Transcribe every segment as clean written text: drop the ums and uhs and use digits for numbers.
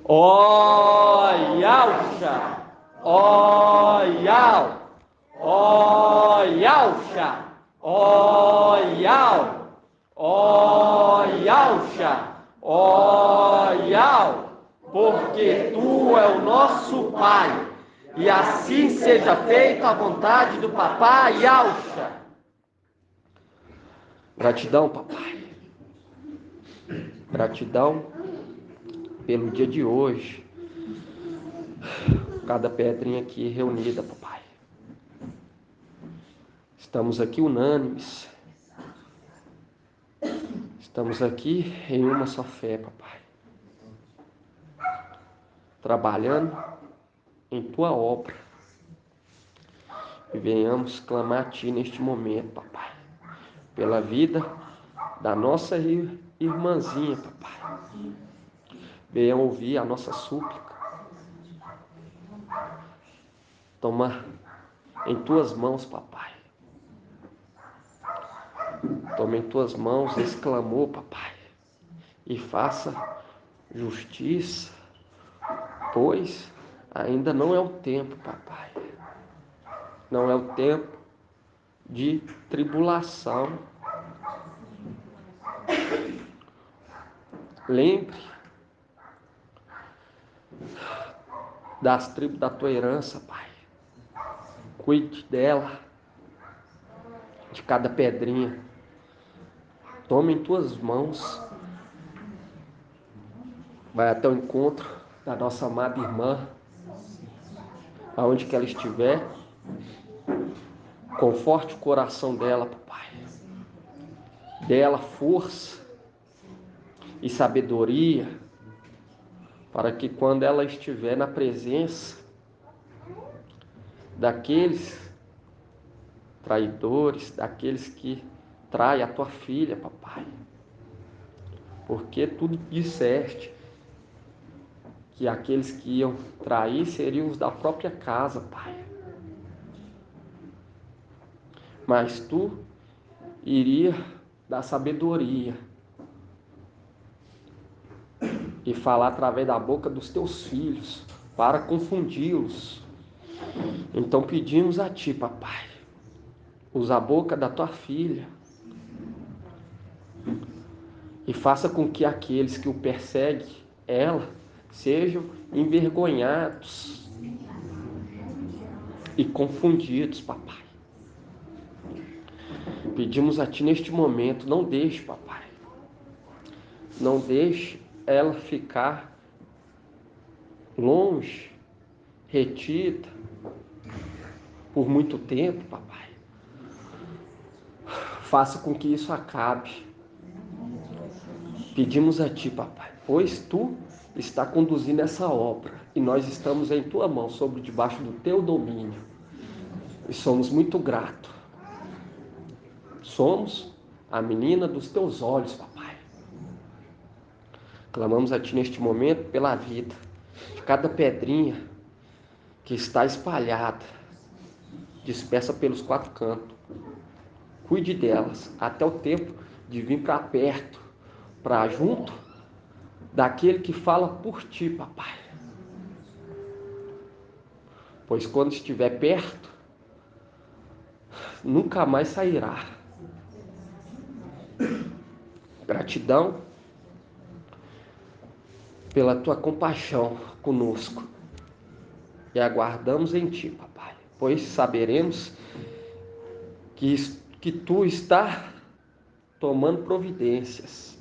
Ó Yauxa, ó Yau, ó Yauxa, ó Yau, ó Yauxa, ó Yau, porque tu é o nosso Pai, e assim seja feita a vontade do Papai Yauxa. Gratidão, papai. Gratidão pelo dia de hoje. Cada pedrinha aqui reunida, papai. Estamos aqui unânimes. Estamos aqui em uma só fé, papai. Trabalhando em tua obra. E venhamos clamar a ti neste momento, papai. Pela vida da nossa irmãzinha, papai. Venham ouvir a nossa súplica. Toma em tuas mãos, papai. Toma em tuas mãos esse clamor, papai. E faça justiça, pois ainda não é o tempo, papai. Não é o tempo de tribulação. Lembre das tribos da tua herança, pai. Cuide dela, de cada pedrinha. Tome em tuas mãos. Vai até o encontro da nossa amada irmã, aonde que ela estiver. Conforte o coração dela, papai. Dê ela força e sabedoria, para que quando ela estiver na presença daqueles traidores, daqueles que traem a tua filha, papai. Porque tu disseste que aqueles que iam trair seriam os da própria casa, pai. Mas tu iria dar sabedoria e falar através da boca dos teus filhos para confundi-los. Então pedimos a ti, papai, usa a boca da tua filha e faça com que aqueles que o perseguem, ela, sejam envergonhados e confundidos, papai. Pedimos a ti neste momento, não deixe, papai, não deixe ela ficar longe, retida, por muito tempo, papai. Faça com que isso acabe. Pedimos a ti, papai, pois tu está conduzindo essa obra e nós estamos em tua mão, sobre debaixo do teu domínio. E somos muito gratos. Somos a menina dos teus olhos, papai. Clamamos a ti neste momento pela vida de cada pedrinha que está espalhada, dispersa pelos quatro cantos. Cuide delas até o tempo de vir para perto, para junto daquele que fala por ti, papai. Pois quando estiver perto, nunca mais sairá. Gratidão pela tua compaixão conosco. E aguardamos em ti, papai, pois saberemos que tu está tomando providências.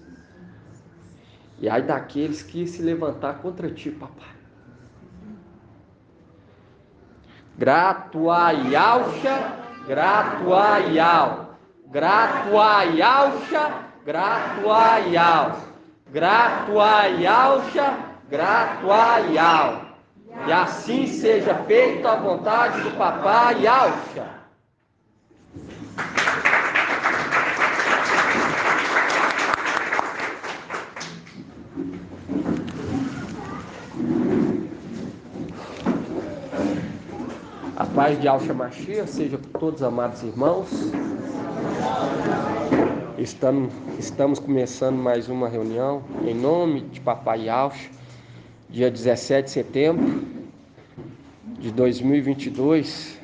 E ai daqueles que se levantar contra ti, papai. Grato a Yauxa, grato a Yau. Grato a Yauxa, grato a Yau. Grato a Yauxa, grato a Yau. E assim seja feita a vontade do Papai Yauxa. A paz de Yauxa Mashiach seja com todos, amados irmãos. Estamos começando mais uma reunião em nome de Papai Yaucha, dia 17 de setembro de 2022.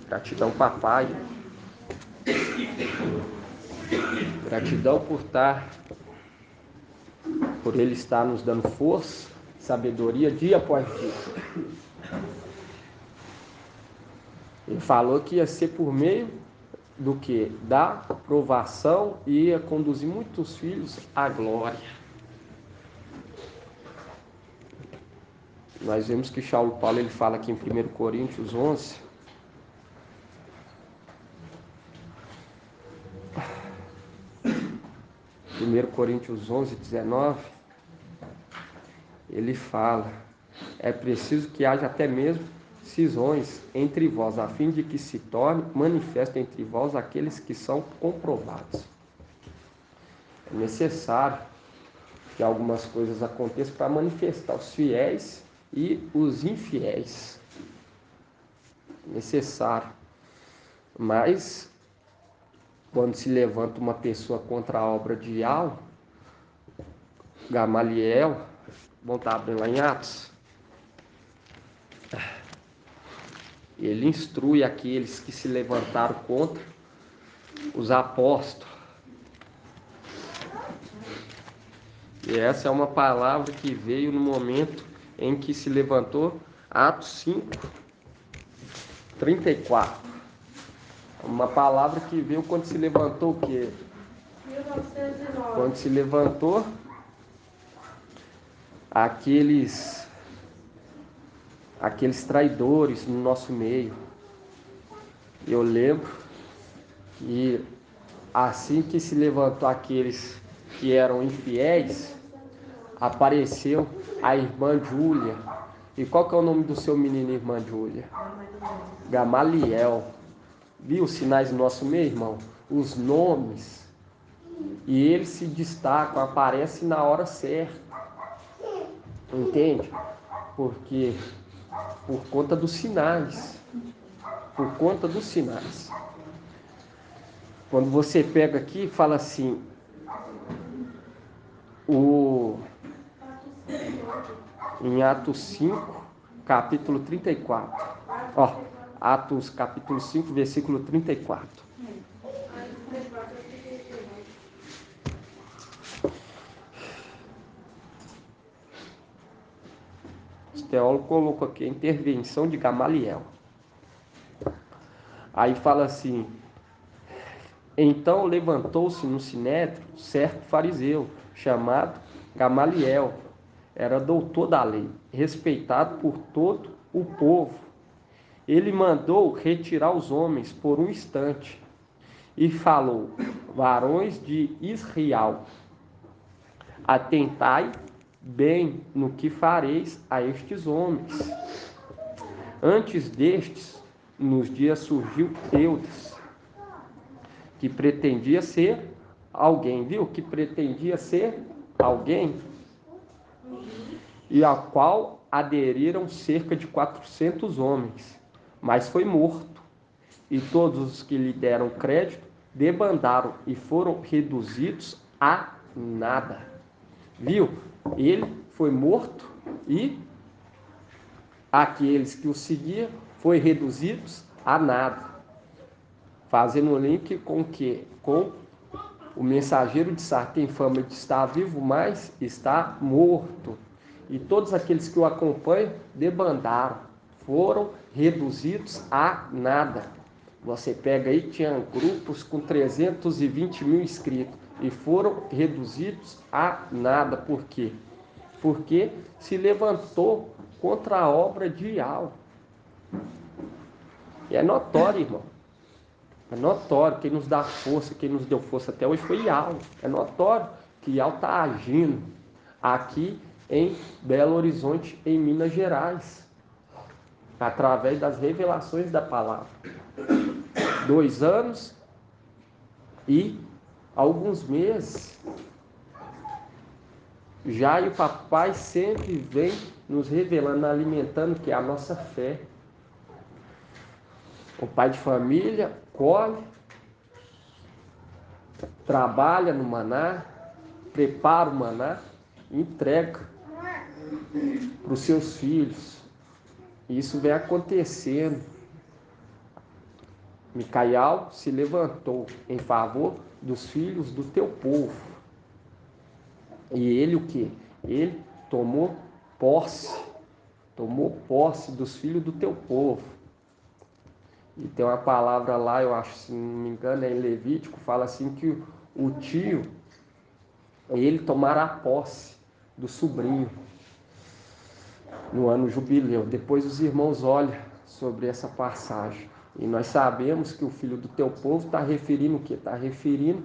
Gratidão, Papai. Gratidão por Ele estar nos dando força, sabedoria dia após dia. Ele falou que ia ser por meio do que? Da provação, e ia conduzir muitos filhos à glória. Nós vemos que Paulo ele fala aqui em 1 Coríntios 11, Coríntios 11, 19, ele fala: é preciso que haja até mesmo cisões entre vós, a fim de que se torne manifesto entre vós aqueles que são comprovados. É necessário que algumas coisas aconteçam para manifestar os fiéis e os infiéis. Necessário. Mas quando se levanta uma pessoa contra a obra de Gamaliel, vamos estar abrindo lá em Atos, ele instrui aqueles que se levantaram contra os apóstolos. E essa é uma palavra que veio no momento em que se levantou, Atos 5, 34. Uma palavra que veio quando se levantou o quê? 1909. Quando se levantou aqueles traidores no nosso meio. Eu lembro que assim que se levantou aqueles que eram infiéis, apareceu a irmã Júlia. E qual que é o nome do seu menino, irmã Júlia? Gamaliel. Viu os sinais do nosso meio, irmão? Os nomes. E eles se destacam, aparecem na hora certa. Entende? Porque por conta dos sinais. Por conta dos sinais. Quando você pega aqui e fala assim, em Atos 5, capítulo 34. Atos capítulo 5, versículo 34. O teólogo colocou aqui a intervenção de Gamaliel. Aí fala assim: então levantou-se no sinédrio certo fariseu, chamado Gamaliel. Era doutor da lei, respeitado por todo o povo. Ele mandou retirar os homens por um instante e falou: varões de Israel, atentai bem no que fareis a estes homens. Antes destes, nos dias surgiu Teudas, que pretendia ser alguém, viu? Que pretendia ser alguém, e ao qual aderiram cerca de 400 homens, mas foi morto. E todos os que lhe deram crédito debandaram e foram reduzidos a nada. Viu? Ele foi morto e aqueles que o seguiam foram reduzidos a nada. Fazendo um link com o quê? Com o mensageiro de Sá, tem fama de estar vivo, mas está morto. E todos aqueles que o acompanham debandaram, foram reduzidos a nada. Você pega aí, tinha grupos com 320 mil inscritos e foram reduzidos a nada. Por quê? Porque se levantou contra a obra de Yahweh. E é notório, irmão. É notório. Quem nos dá força, quem nos deu força até hoje foi Yahweh. É notório que Yahweh está agindo aqui em Belo Horizonte, em Minas Gerais, através das revelações da palavra. 2 anos e alguns meses já, e o papai sempre vem nos revelando, alimentando que é a nossa fé. O pai de família colhe trabalha no maná, prepara o maná e entrega para os seus filhos. Isso vem acontecendo. Micael se levantou em favor dos filhos do teu povo. E ele o quê? Ele tomou posse dos filhos do teu povo. E tem uma palavra lá, eu acho, se não me engano, é em Levítico, fala assim que o tio, ele tomará posse do sobrinho no ano jubileu. Depois os irmãos olham sobre essa passagem. E nós sabemos que o filho do teu povo está referindo o quê? Está referindo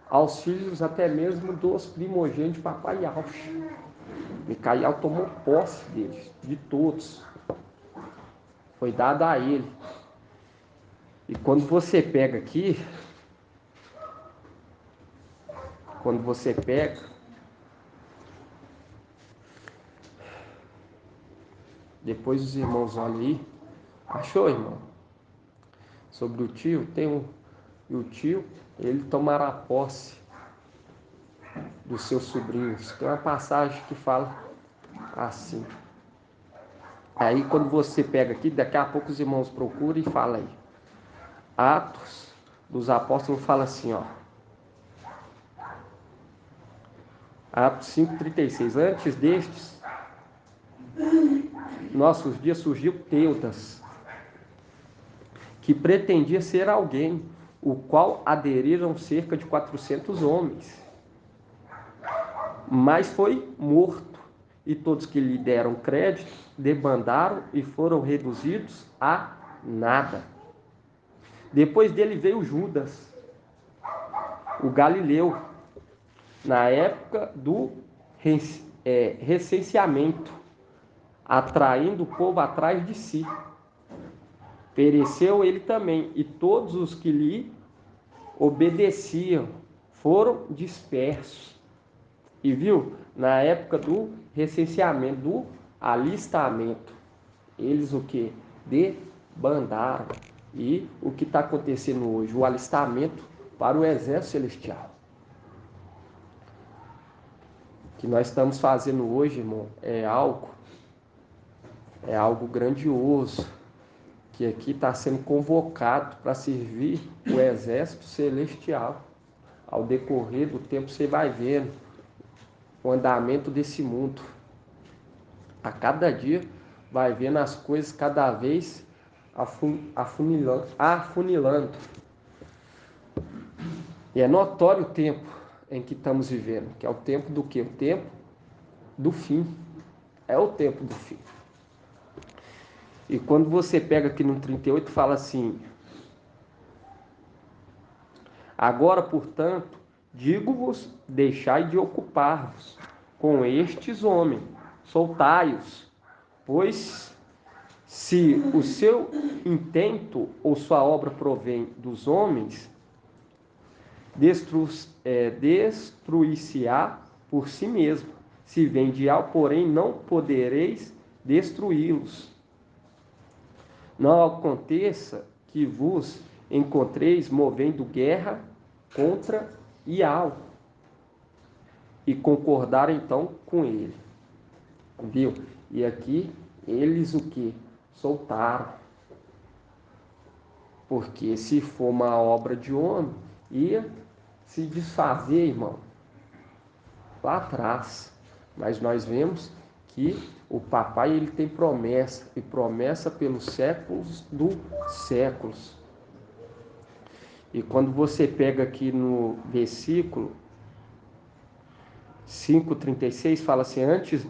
aos filhos até mesmo dos primogênitos de papai Yaush. Micael tomou posse deles, de todos. Foi dado a ele. E quando você pega aqui, depois os irmãos olham aí, achou, irmão? Sobre o tio, e o tio, ele tomará posse dos seus sobrinhos. Tem uma passagem que fala assim. Aí quando você pega aqui, daqui a pouco os irmãos procuram e falam aí. Atos dos Apóstolos fala assim, ó. Atos 5,36. Antes destes, nossos dias surgiu Teudas, que pretendia ser alguém, o qual aderiram cerca de 400 homens. Mas foi morto, e todos que lhe deram crédito debandaram e foram reduzidos a nada. Depois dele veio Judas, o Galileu, na época do recenseamento, atraindo o povo atrás de si. Pereceu ele também, e todos os que lhe obedeciam foram dispersos. E viu, na época do recenseamento, do alistamento, eles o que? Debandaram. E o que está acontecendo hoje? O alistamento para o exército celestial. O que nós estamos fazendo hoje, irmão, é algo grandioso, que aqui está sendo convocado para servir o exército celestial. Ao decorrer do tempo você vai vendo o andamento desse mundo. A cada dia vai vendo as coisas cada vez afunilando. E é notório o tempo em que estamos vivendo, que é o tempo do quê? O tempo do fim. É o tempo do fim. E quando você pega aqui no 38, fala assim: agora, portanto, digo-vos, deixai de ocupar-vos com estes homens, soltai-os, pois se o seu intento ou sua obra provém dos homens, destruir-se-á por si mesmo. Se vem de algo, porém, não podereis destruí-los. Não aconteça que vos encontreis movendo guerra contra Ial e concordar então com ele. Viu? E aqui eles o que? Soltaram. Porque se for uma obra de homem, ia se desfazer, irmão, lá atrás. Mas nós vemos que o papai ele tem promessa, e promessa pelos séculos dos séculos. E quando você pega aqui no versículo 5,36, fala assim: antes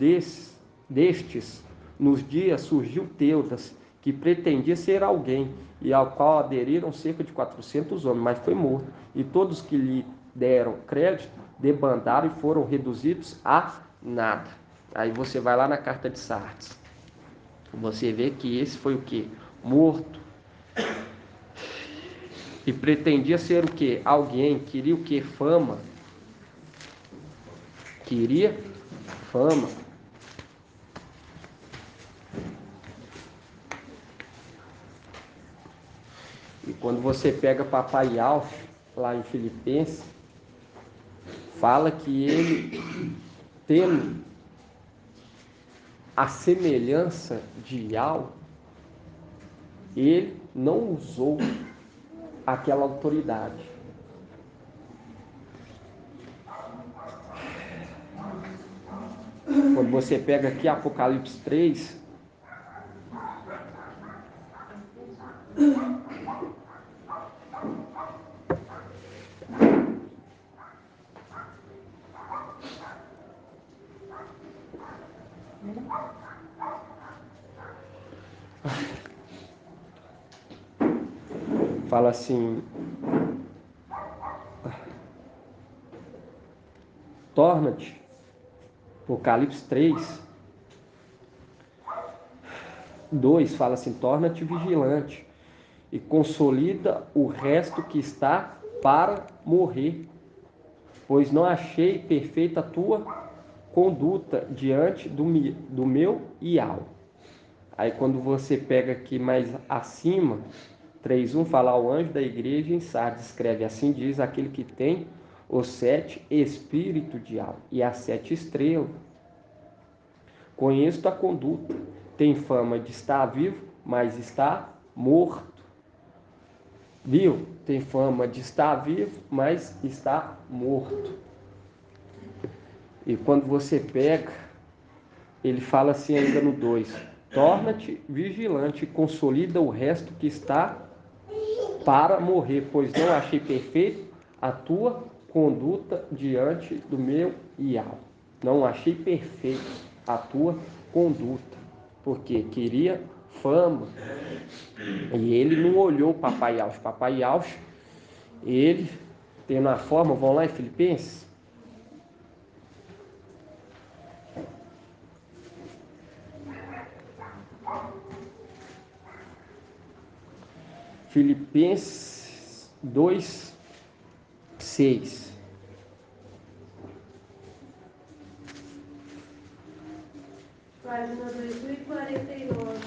destes, nos dias surgiu Teudas, que pretendia ser alguém, e ao qual aderiram cerca de 400 homens, mas foi morto. E todos que lhe deram crédito debandaram e foram reduzidos a nada. Aí você vai lá na carta de Sardes, você vê que esse foi o que? Morto. E pretendia ser o que? Alguém, queria o que? Fama. Queria fama. E quando você pega papai Alf, lá em Filipenses, fala que ele, tendo a semelhança de Yahweh, ele não usou aquela autoridade. Quando você pega aqui Apocalipse 3, fala assim: torna-te, Apocalipse 3, 2 fala assim: torna-te vigilante e consolida o resto que está para morrer, pois não achei perfeita a tua conduta diante do meu Ial. Aí quando você pega aqui mais acima, 3:1 fala: ao anjo da igreja em Sardes escreve: assim diz aquele que tem os 7 espíritos de Ial e as 7 estrelas. Conheço a conduta, tem fama de estar vivo, mas está morto. Viu? Tem fama de estar vivo, mas está morto. E quando você pega, ele fala assim ainda no 2: torna-te vigilante e consolida o resto que está para morrer, pois não achei perfeito a tua conduta diante do meu Ial. Não achei perfeito a tua conduta, porque queria fama. E ele não olhou o Papai Yaush. Papai Yaush, ele tendo a forma, vão lá em Filipenses. Filipenses 2:6. Página 2049.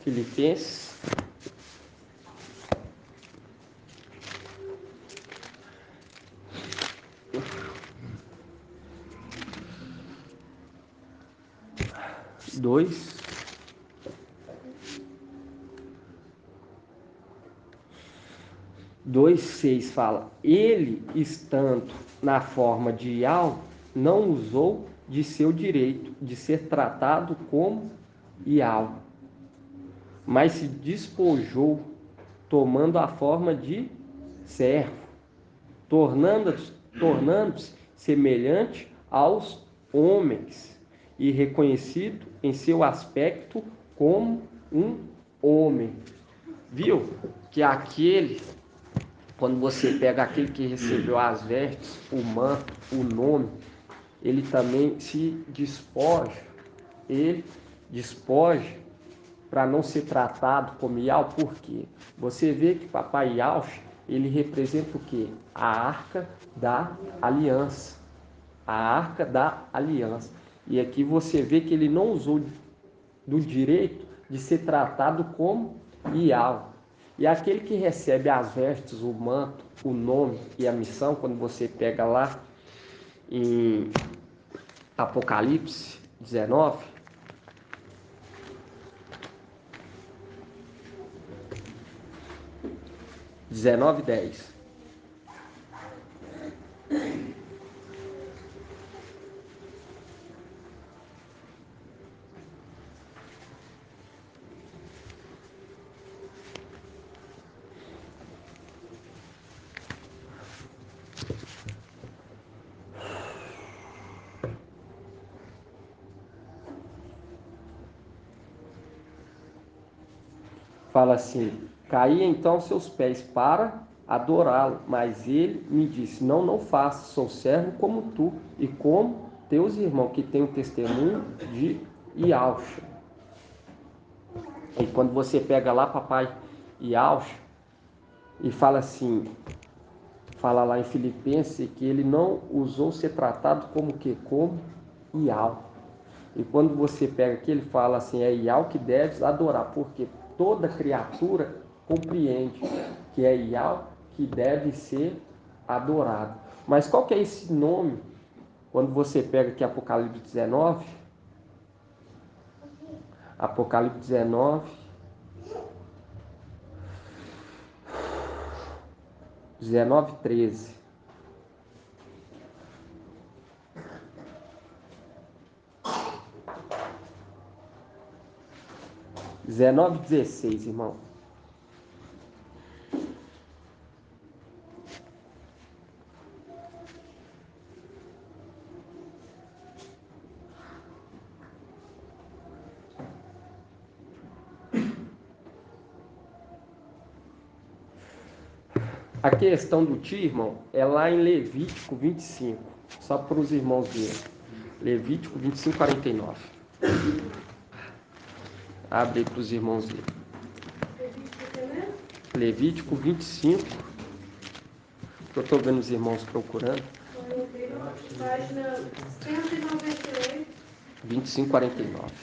Filipenses 2:6 fala: ele, estando na forma de Ial, não usou de seu direito de ser tratado como Ial, mas se despojou, tomando a forma de servo, tornando-se semelhante aos homens e reconhecido em seu aspecto como um homem. Viu que aquele, quando você pega aquele que recebeu as vestes, o manto, o nome, ele também se despoja, ele despoja para não ser tratado como Ial. Por quê? Você vê que Papai Yaush, ele representa o quê? A arca da aliança. A arca da aliança. E aqui você vê que ele não usou do direito de ser tratado como Ial. E aquele que recebe as vestes, o manto, o nome e a missão, quando você pega lá em Apocalipse 19, 19:10. Fala assim: caí então aos seus pés para adorá-lo, mas ele me disse: não, não faça, sou servo como tu e como teus irmãos, que têm o testemunho de Yahshua. E quando você pega lá, papai Yahshua, e fala assim, fala lá em Filipenses que ele não usou ser tratado como que? Como Yahweh. E quando você pega aqui, ele fala assim, é Yahweh que deves adorar, porque toda criatura compreende que é Yahweh que deve ser adorado. Mas qual que é esse nome? Quando você pega aqui Apocalipse 19, Apocalipse 19, 13. 19:16, irmão. A questão do tio, irmão, é lá em Levítico 25. Só para os irmãos verem. Levítico 25, 49. Abre aí para os irmãos verem. Levítico 25. Que eu estou vendo os irmãos procurando. Página 198. 25, 49.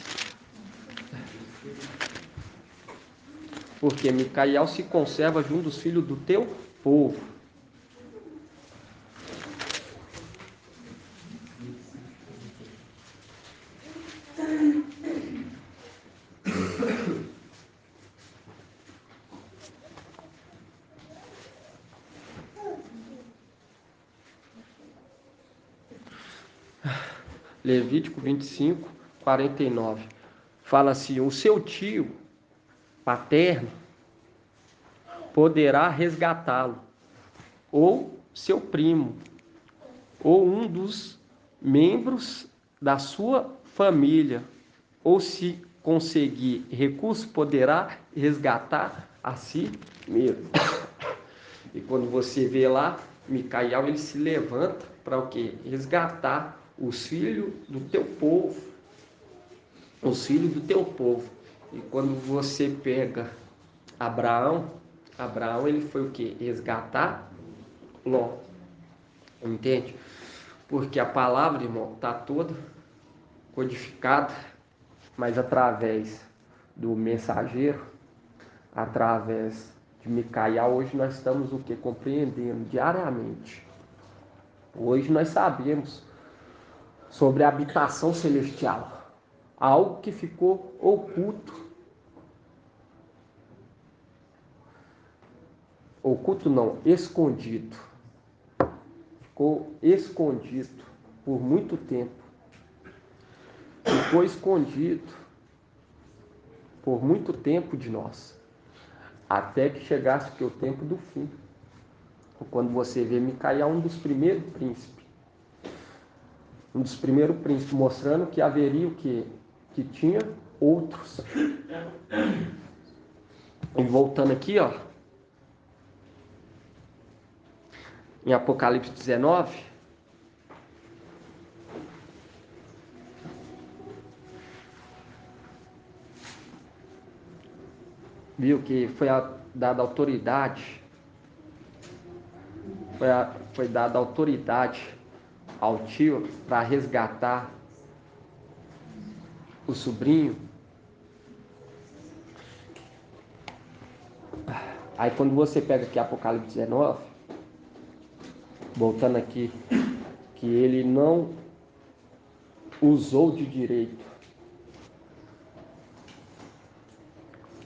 Porque Micael se conserva junto dos filhos do teu povo. Levítico 25, 49. Fala assim: o seu tio paterno poderá resgatá-lo, ou seu primo, ou um dos membros da sua família, ou se conseguir recurso, poderá resgatar a si mesmo. E quando você vê lá, Micael, ele se levanta para o quê? Resgatar os filhos do teu povo. Os filhos do teu povo. E quando você pega Abraão, ele foi o quê? Resgatar Ló. Entende? Porque a palavra, irmão, está toda codificada, mas através do mensageiro, através de Micael, hoje nós estamos o que? Compreendendo diariamente. Hoje nós sabemos sobre a habitação celestial, algo que ficou oculto não, escondido, ficou escondido por muito tempo, ficou escondido por muito tempo de nós, até que chegasse o tempo do fim. Quando você vê Micael, um dos primeiros príncipes, mostrando que haveria o que tinha outros. E voltando aqui, ó, em Apocalipse 19, viu que foi dada autoridade, foi dada autoridade ao tio para resgatar o sobrinho. Aí quando você pega aqui Apocalipse 19, voltando aqui, que ele não usou de direito,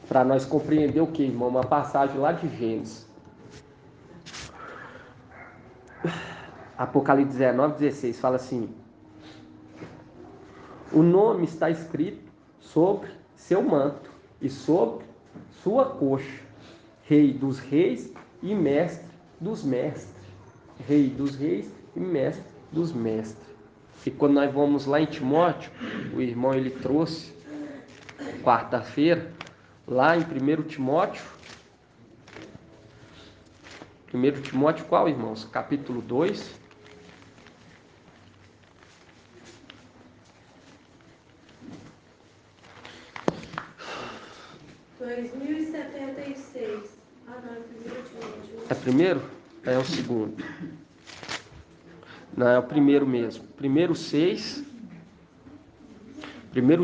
para nós compreender o que, irmão? Uma passagem lá de Gênesis. Apocalipse 19, 16, fala assim: o nome está escrito sobre seu manto e sobre sua coxa, Rei dos reis e Mestre dos mestres. Rei dos reis e mestre dos mestres. E quando nós vamos lá em Timóteo, o irmão ele trouxe quarta-feira, lá em 1 Timóteo. 1 Timóteo qual, irmãos? Capítulo 2. 2076. Ah, não, é 1 Timóteo. É primeiro? É o segundo. Não, é o primeiro mesmo. 1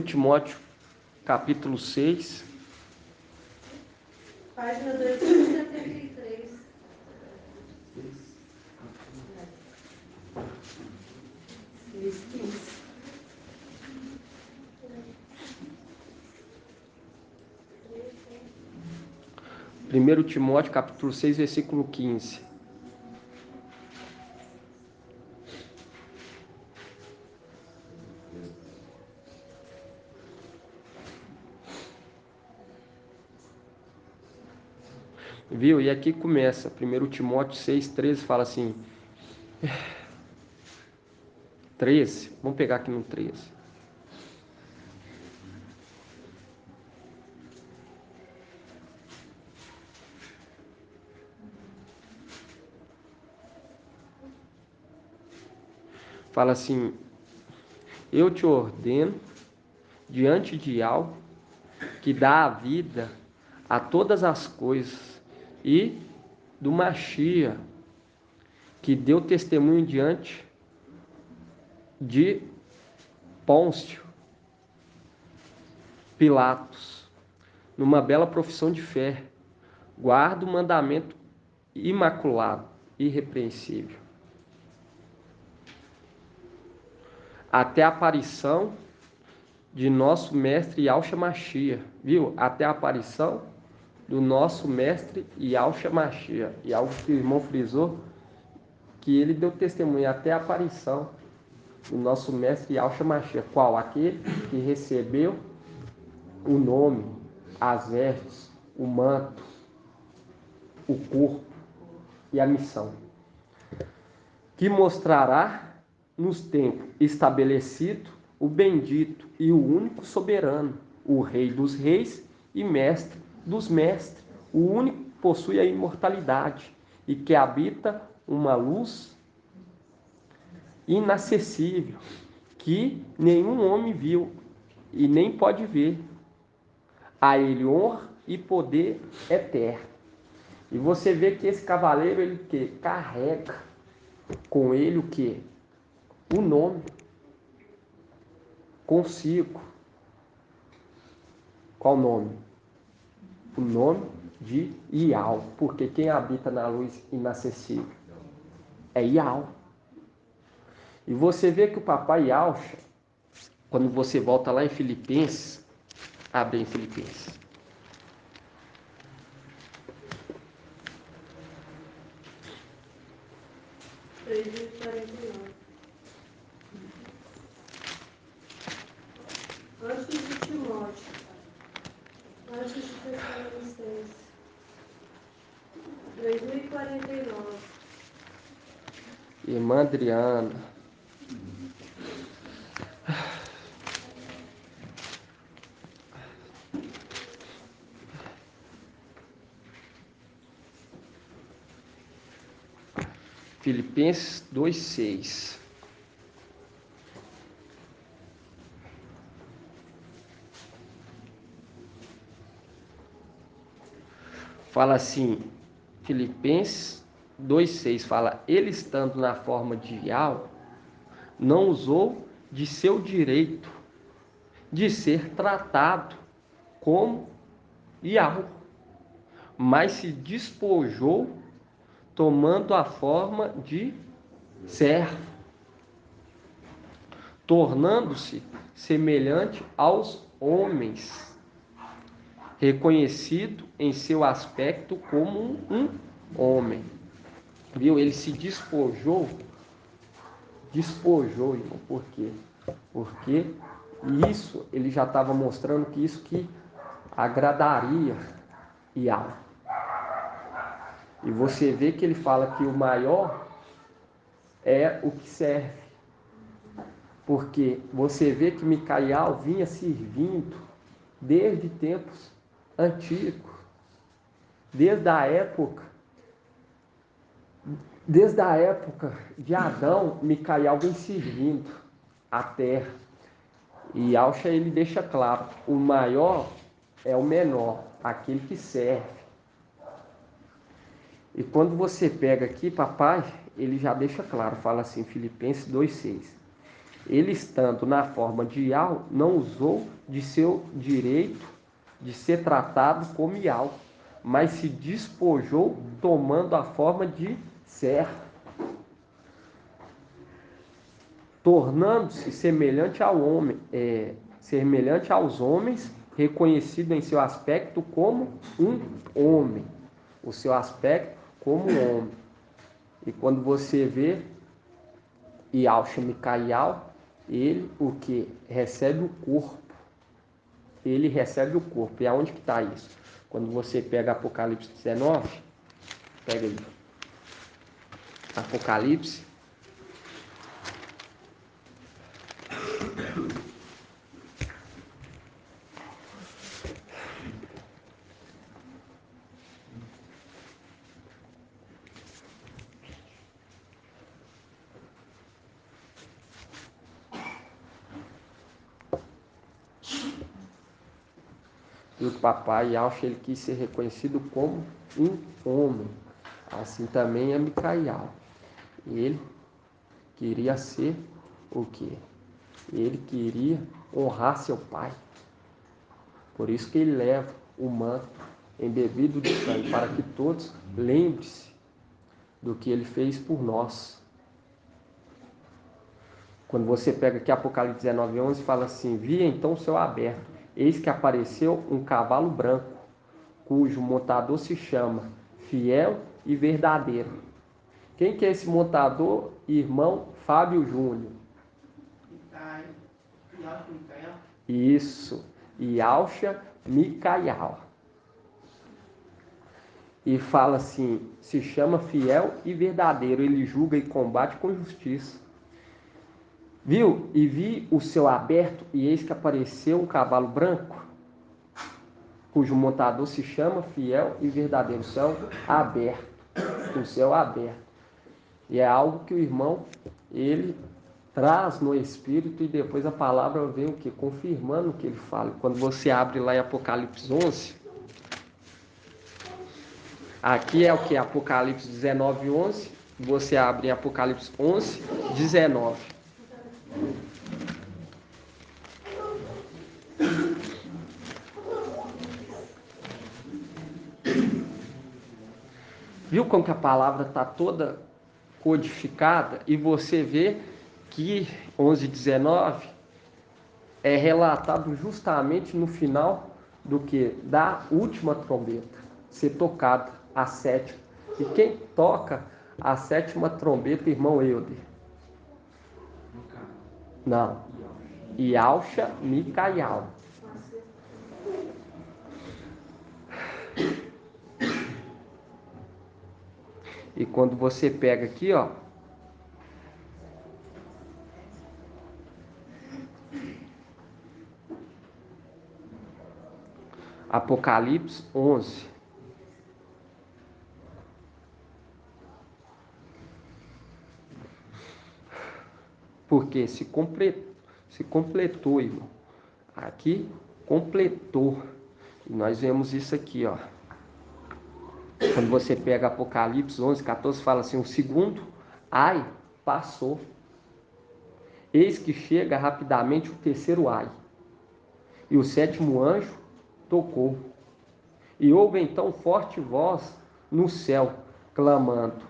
Timóteo, capítulo 6. Página 2073. 1 Timóteo, capítulo 6, versículo 15. Viu? E aqui começa. 1 Timóteo 6, 13 fala assim. 13. Vamos pegar aqui no 13. Fala assim: eu te ordeno diante de algo que dá a vida a todas as coisas, e do Machia, que deu testemunho diante de Pôncio Pilatos, numa bela profissão de fé, guarda o mandamento imaculado, irrepreensível, até a aparição de nosso mestre Yahshua Mashiach, viu? Até a aparição do nosso mestre Yahshua Mashiach. E algo que o irmão frisou, que ele deu testemunho até a aparição do nosso mestre Yahshua Mashiach. Qual? Aquele que recebeu o nome, as vestes, o manto, o corpo e a missão, que mostrará nos tempos estabelecido o bendito e o único soberano, o Rei dos reis e mestre dos mestres, o único que possui a imortalidade e que habita uma luz inacessível, que nenhum homem viu e nem pode ver. A ele honra e poder eterno. E você vê que esse cavaleiro, ele que carrega com ele o que? O nome consigo. Qual nome? O nome de Ial, porque quem habita na luz inacessível é Ial. E você vê que o papai Yahshua, quando você volta lá em Filipenses, abre em Filipenses. Antes de Timóteo, antes de Tessalonicenses, 2049. Irmã Adriana. Filipenses 2:6. Fala assim, Filipenses 2:6 fala: ele estando na forma de Ial, não usou de seu direito de ser tratado como Ial, mas se despojou, tomando a forma de servo, tornando-se semelhante aos homens, reconhecido em seu aspecto como um homem. Viu? Ele se despojou, irmão. Por quê? Porque isso, ele já estava mostrando que isso que agradaria Yahweh. E você vê que ele fala que o maior é o que serve. Porque você vê que Micael vinha servindo desde tempos antigos, desde a época de Adão, Micael vem servindo a terra. E Alcha ele deixa claro, o maior é o menor, aquele que serve. E quando você pega aqui, papai, ele já deixa claro, fala assim, Filipenses 2,6. Ele, estando na forma de Ial, não usou de seu direito de ser tratado como Ial, mas se despojou tomando a forma de servo, tornando-se semelhante ao homem, semelhante aos homens, reconhecido em seu aspecto como um homem, o seu aspecto como um homem. E quando você vê Ial Micael, ele o que? Recebe o corpo. Ele recebe o corpo. E aonde que está isso? Quando você pega Apocalipse 19, pega aí. Apocalipse. E o papai Alcha, ele quis ser reconhecido como um homem. Assim também é Micael. Ele queria ser o quê? Ele queria honrar seu pai. Por isso que ele leva o manto embebido de sangue, para que todos lembrem-se do que ele fez por nós. Quando você pega aqui Apocalipse 19:11, fala assim, vi então o céu aberto, eis que apareceu um cavalo branco, cujo montador se chama Fiel e Verdadeiro. Quem que é esse montador? Irmão Fábio Júnior. Isso, Yalcha Micael. E fala assim, se chama Fiel e Verdadeiro, ele julga e combate com justiça. Viu? E vi o céu aberto, e eis que apareceu um cavalo branco, cujo montador se chama Fiel e Verdadeiro. O céu aberto. O céu aberto. E é algo que o irmão, ele traz no Espírito, e depois a palavra vem o quê? Confirmando o que ele fala. Quando você abre lá em Apocalipse 11, aqui é o que? Apocalipse 19:11. Você abre em Apocalipse 11:19. Viu como que a palavra está toda codificada? E você vê que 11:19 é relatado justamente no final do que? Da última trombeta ser tocada, a sétima. E quem toca a sétima trombeta, irmão Euder? Não. Yalcha Micael. E quando você pega aqui, ó, Apocalipse 11. Porque se completou, irmão. Aqui completou. E nós vemos isso aqui, ó. Quando você pega Apocalipse 11:14, fala assim, o segundo ai passou. Eis que chega rapidamente o terceiro ai. E o sétimo anjo tocou. E houve então forte voz no céu, clamando,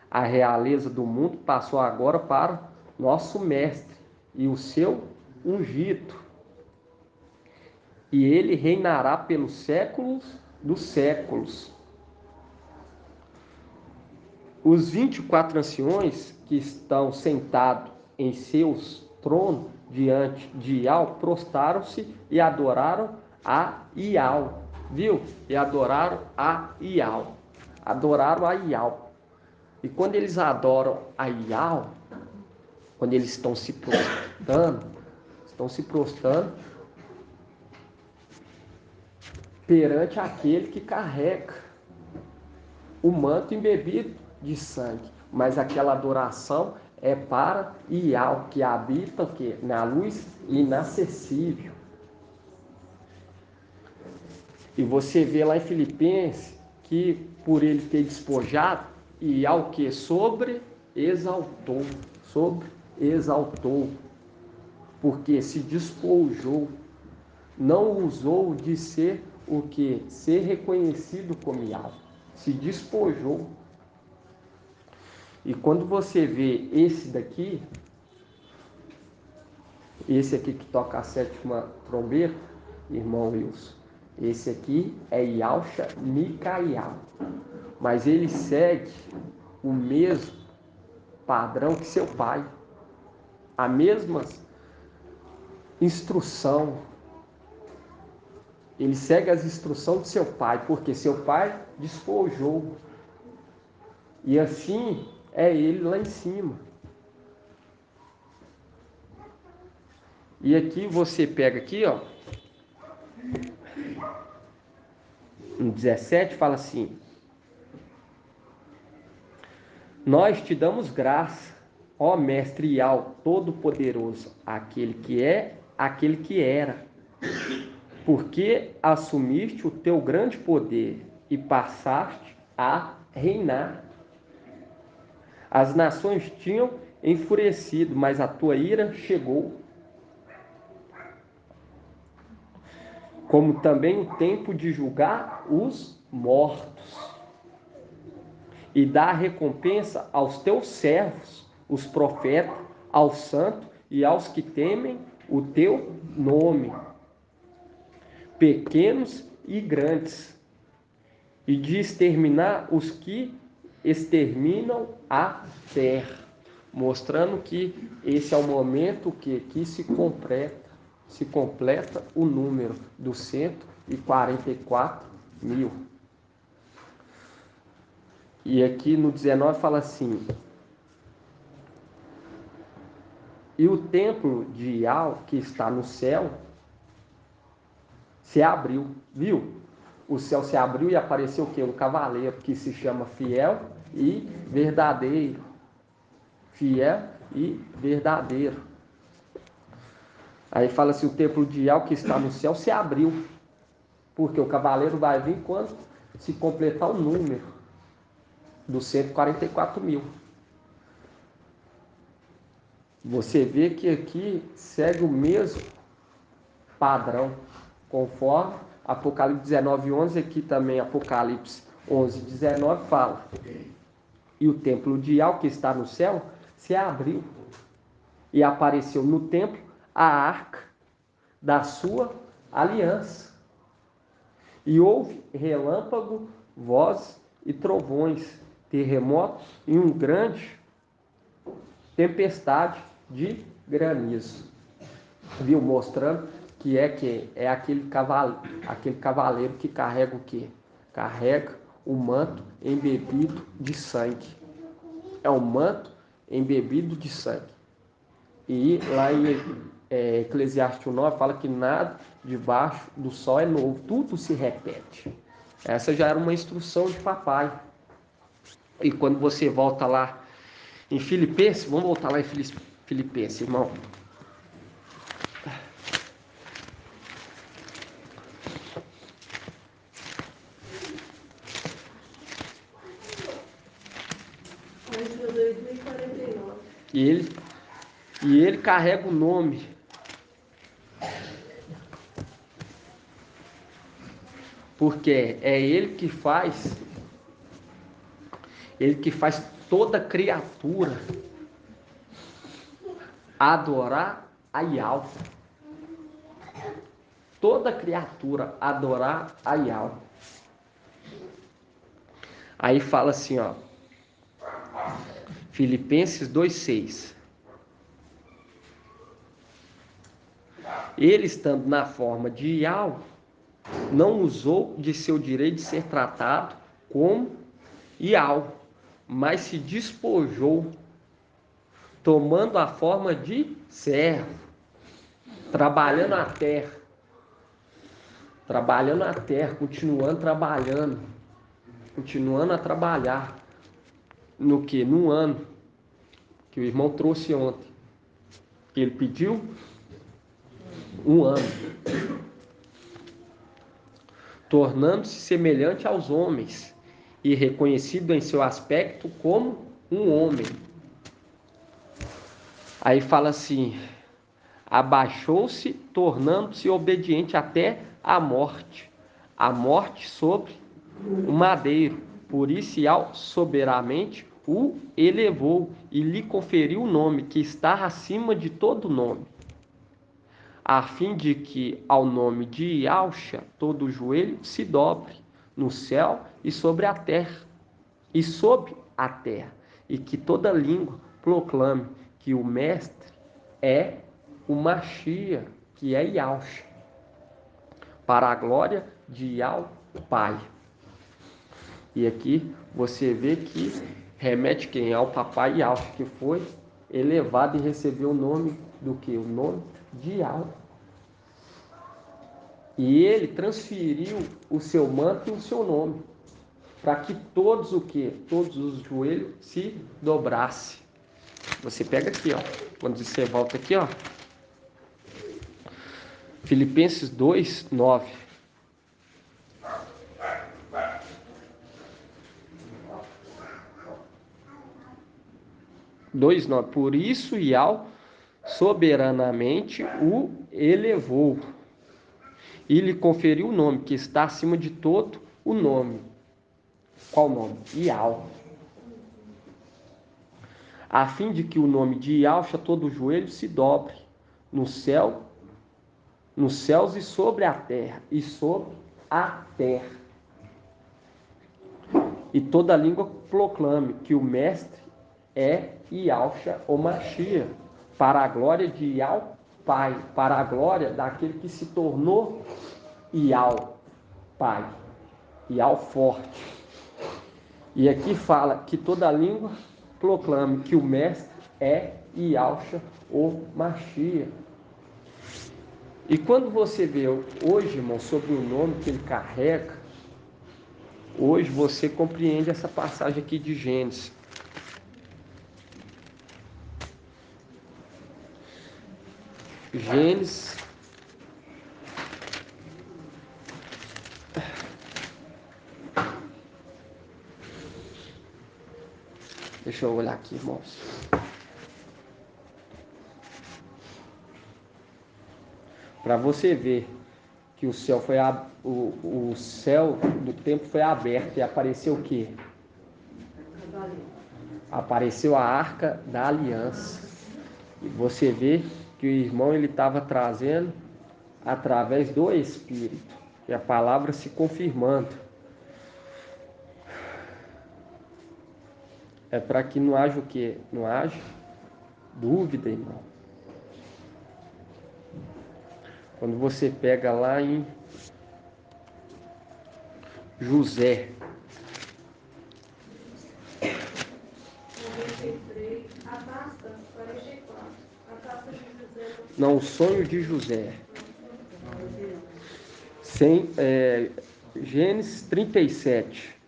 a realeza do mundo passou agora para nosso mestre e o seu ungido. E ele reinará pelos séculos dos séculos. Os 24 anciões que estão sentados em seus tronos diante de Ial prostraram-se e adoraram a Ial. Viu? E adoraram a Ial. Adoraram a Ial. E quando eles adoram a Iau, quando eles estão se prostrando perante aquele que carrega o manto embebido de sangue. Mas aquela adoração é para Iau, que habita o quê? Na luz inacessível. E você vê lá em Filipenses que por ele ter despojado, Iau que exaltou, porque se despojou, não usou de ser o que? Ser reconhecido como Iau, se despojou. E quando você vê esse aqui que toca a sétima trombeta, irmão Wilson, esse aqui é Yalcha Mikael, mas ele segue o mesmo padrão que seu pai, a mesma instrução. Ele segue as instruções de seu pai, porque seu pai despojou. E assim é ele lá em cima. E aqui você pega aqui, ó, no 17 fala assim: nós te damos graça, ó Mestre Iau Todo-Poderoso, aquele que é, aquele que era, porque assumiste o teu grande poder e passaste a reinar. As nações tinham enfurecido, mas a tua ira chegou. Como também o tempo de julgar os mortos e dar recompensa aos teus servos, os profetas, aos santos e aos que temem o teu nome, pequenos e grandes, e de exterminar os que exterminam a terra, mostrando que esse é o momento que se completa o número dos 144 mil. E aqui no 19 fala assim: e o templo de Iau, que está no céu, se abriu, viu? O céu se abriu e apareceu o quê? Um cavaleiro que se chama fiel e verdadeiro. Fiel e verdadeiro. Aí fala assim: o templo de Iau que está no céu se abriu. Porque o cavaleiro vai vir quando se completar o número dos 144 mil. Você vê que aqui segue o mesmo padrão, conforme Apocalipse 19, 11, aqui também Apocalipse 11, 19 fala: e o templo de Iau que está no céu se abriu, e apareceu no templo a arca da sua aliança. E houve relâmpago, vozes e trovões, terremotos e um grande tempestade de granizo. Viu? Mostrando que é aquele cavaleiro que carrega o quê? Carrega o manto embebido de sangue. É o manto embebido de sangue. E lá em Eclesiastes 9 fala que nada debaixo do sol é novo, tudo se repete. Essa já era uma instrução de papai. E quando você volta lá em Filipenses, vamos voltar lá em Filipenses, irmão. Página 2049. E ele carrega o nome. Porque é ele que faz toda criatura adorar a Iau. Toda criatura adorar a Iau. Aí fala assim, ó, Filipenses 2,6. Ele, estando na forma de Iau, não usou de seu direito de ser tratado como Iau, mas se despojou, tomando a forma de servo, trabalhando a terra, continuando a trabalhar. No que? No ano que o irmão trouxe ontem. Que ele pediu 1 ano. Tornando-se semelhante aos homens e reconhecido em seu aspecto como um homem. Aí fala assim: abaixou-se, tornando-se obediente até a morte sobre o madeiro. Por isso, soberanamente o elevou e lhe conferiu o nome que está acima de todo nome, a fim de que ao nome de Yahshua todo joelho se dobre no céu e sobre a terra, e que toda língua proclame que o Mestre é o Mashiach, que é Yahshua, para a glória de Yahweh Pai. E aqui você vê que remete quem? Ao papai Yahshua, que foi elevado e recebeu o nome do que? O nome de Yahweh. E ele transferiu o seu manto e o seu nome, para que todos o que? Todos os joelhos se dobrassem. Você pega aqui, ó. Quando você volta aqui, ó. Filipenses 2:9. 2:9. Por isso Yahweh soberanamente o elevou e lhe conferiu o nome que está acima de todo o nome. Qual nome? Yahweh. A fim de que o nome de Yahshua todo o joelho se dobre no céu, nos céus e sobre a terra, e toda língua proclame que o Mestre é Yahshua o Mashiach, para a glória de Yahweh Pai, para a glória daquele que se tornou Yahweh Pai, Yahweh forte. E aqui fala que toda língua proclame que o Mestre é Yahshua o Mashiach. E quando você vê hoje, irmão, sobre o nome que ele carrega, hoje você compreende essa passagem aqui de Gênesis. Gênesis. Deixa eu olhar aqui, irmãos. Para você ver que o céu foi o céu do tempo foi aberto e apareceu o quê? Apareceu a Arca da Aliança. E você vê que o irmão ele estava trazendo através do Espírito, e a palavra se confirmando. É para que não haja o quê? Não haja dúvida, irmão. Quando você pega lá em José, 93, a taça, 44. A taça de José. não, o sonho de José. Gênesis 37.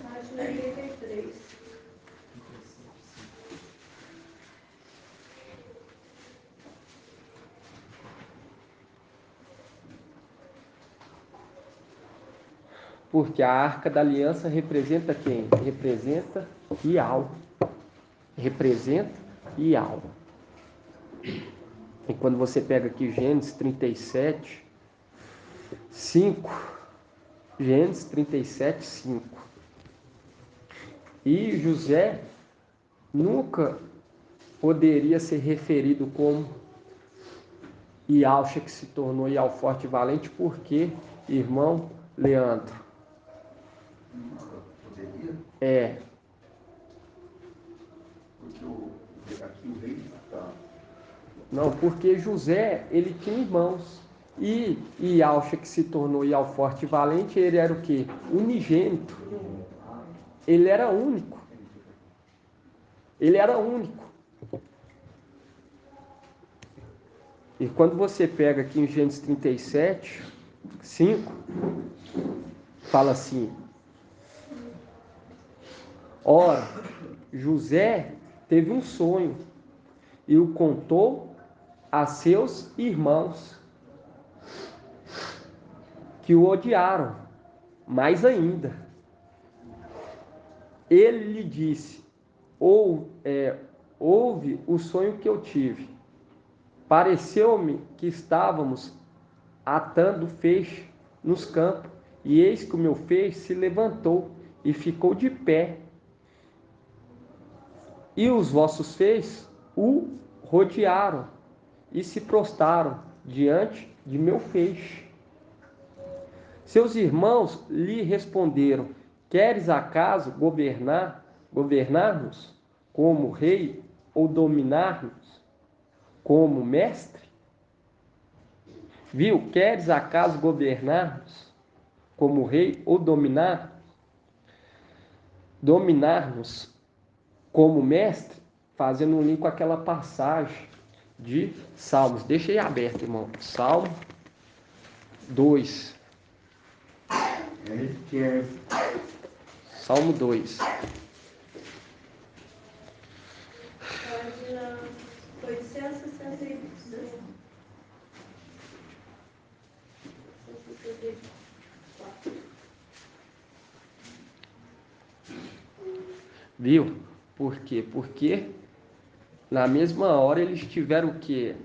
Página 83. Porque a Arca da Aliança representa quem? Representa Yahweh. Representa Yahweh. E quando você pega aqui Gênesis 37, 5. Gênesis 37, 5. E José nunca poderia ser referido como Yahshua, que se tornou Yahweh forte e valente, porque, irmão Leandro, Poderia? é Porque aqui o rei está Não, porque José, ele tinha irmãos. E Ialcha, que se tornou Ial forte e valente, ele era o quê? Unigênito. Ele era único. Ele era único. E quando você pega aqui em Gênesis 37, 5, fala assim: ora, José teve um sonho e o contou a seus irmãos, que o odiaram mais ainda. Ele lhe disse: ouve o sonho que eu tive. Pareceu-me que estávamos atando feixe nos campos, e eis que o meu feixe se levantou e ficou de pé. E os vossos feixes o rodearam e se prostraram diante de meu feixe. Seus irmãos lhe responderam: queres acaso governar-nos como rei ou dominar-nos como mestre? Viu? Queres acaso governar-nos como rei ou dominar-nos como mestre? Fazendo um link com aquela passagem de Salmos. Deixa aí aberto, irmão. Salmo 2. Salmo 2. Página 865. Viu? Por quê? Porque na mesma hora eles tiveram o quê?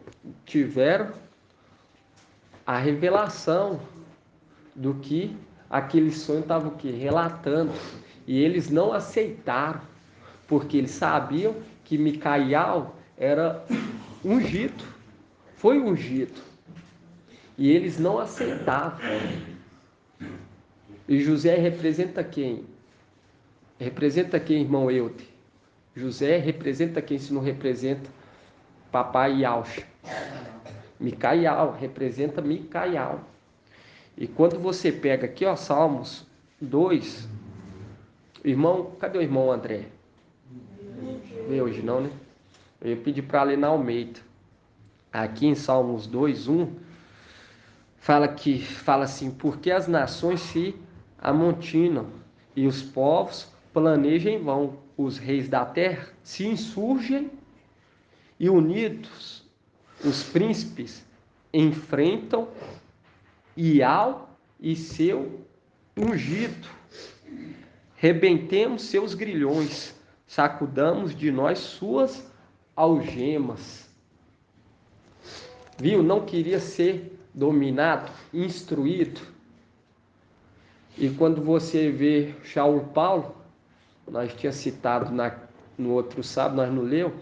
Tiveram a revelação do que aquele sonho estava o quê? Relatando. E eles não aceitaram, porque eles sabiam que Micael era ungido, foi ungido. E eles não aceitavam. E José representa quem? Representa quem, irmão Eude? José representa quem se não representa papai Yaush? Micael, representa Micael. E quando você pega aqui, ó, Salmos 2, irmão, cadê o irmão André? Veio hoje não, né? Eu ia pedir para ler na Almeida. Aqui em Salmos 2, 1, fala assim: porque as nações se amontinam e os povos planejam em vão, os reis da terra se insurgem e unidos os príncipes enfrentam Ial e seu ungido. Rebentemos seus grilhões, sacudamos de nós suas algemas. Viu? Não queria ser dominado, instruído. E quando você vê Shaul Paulo, nós tínhamos citado no outro sábado, nós não leu,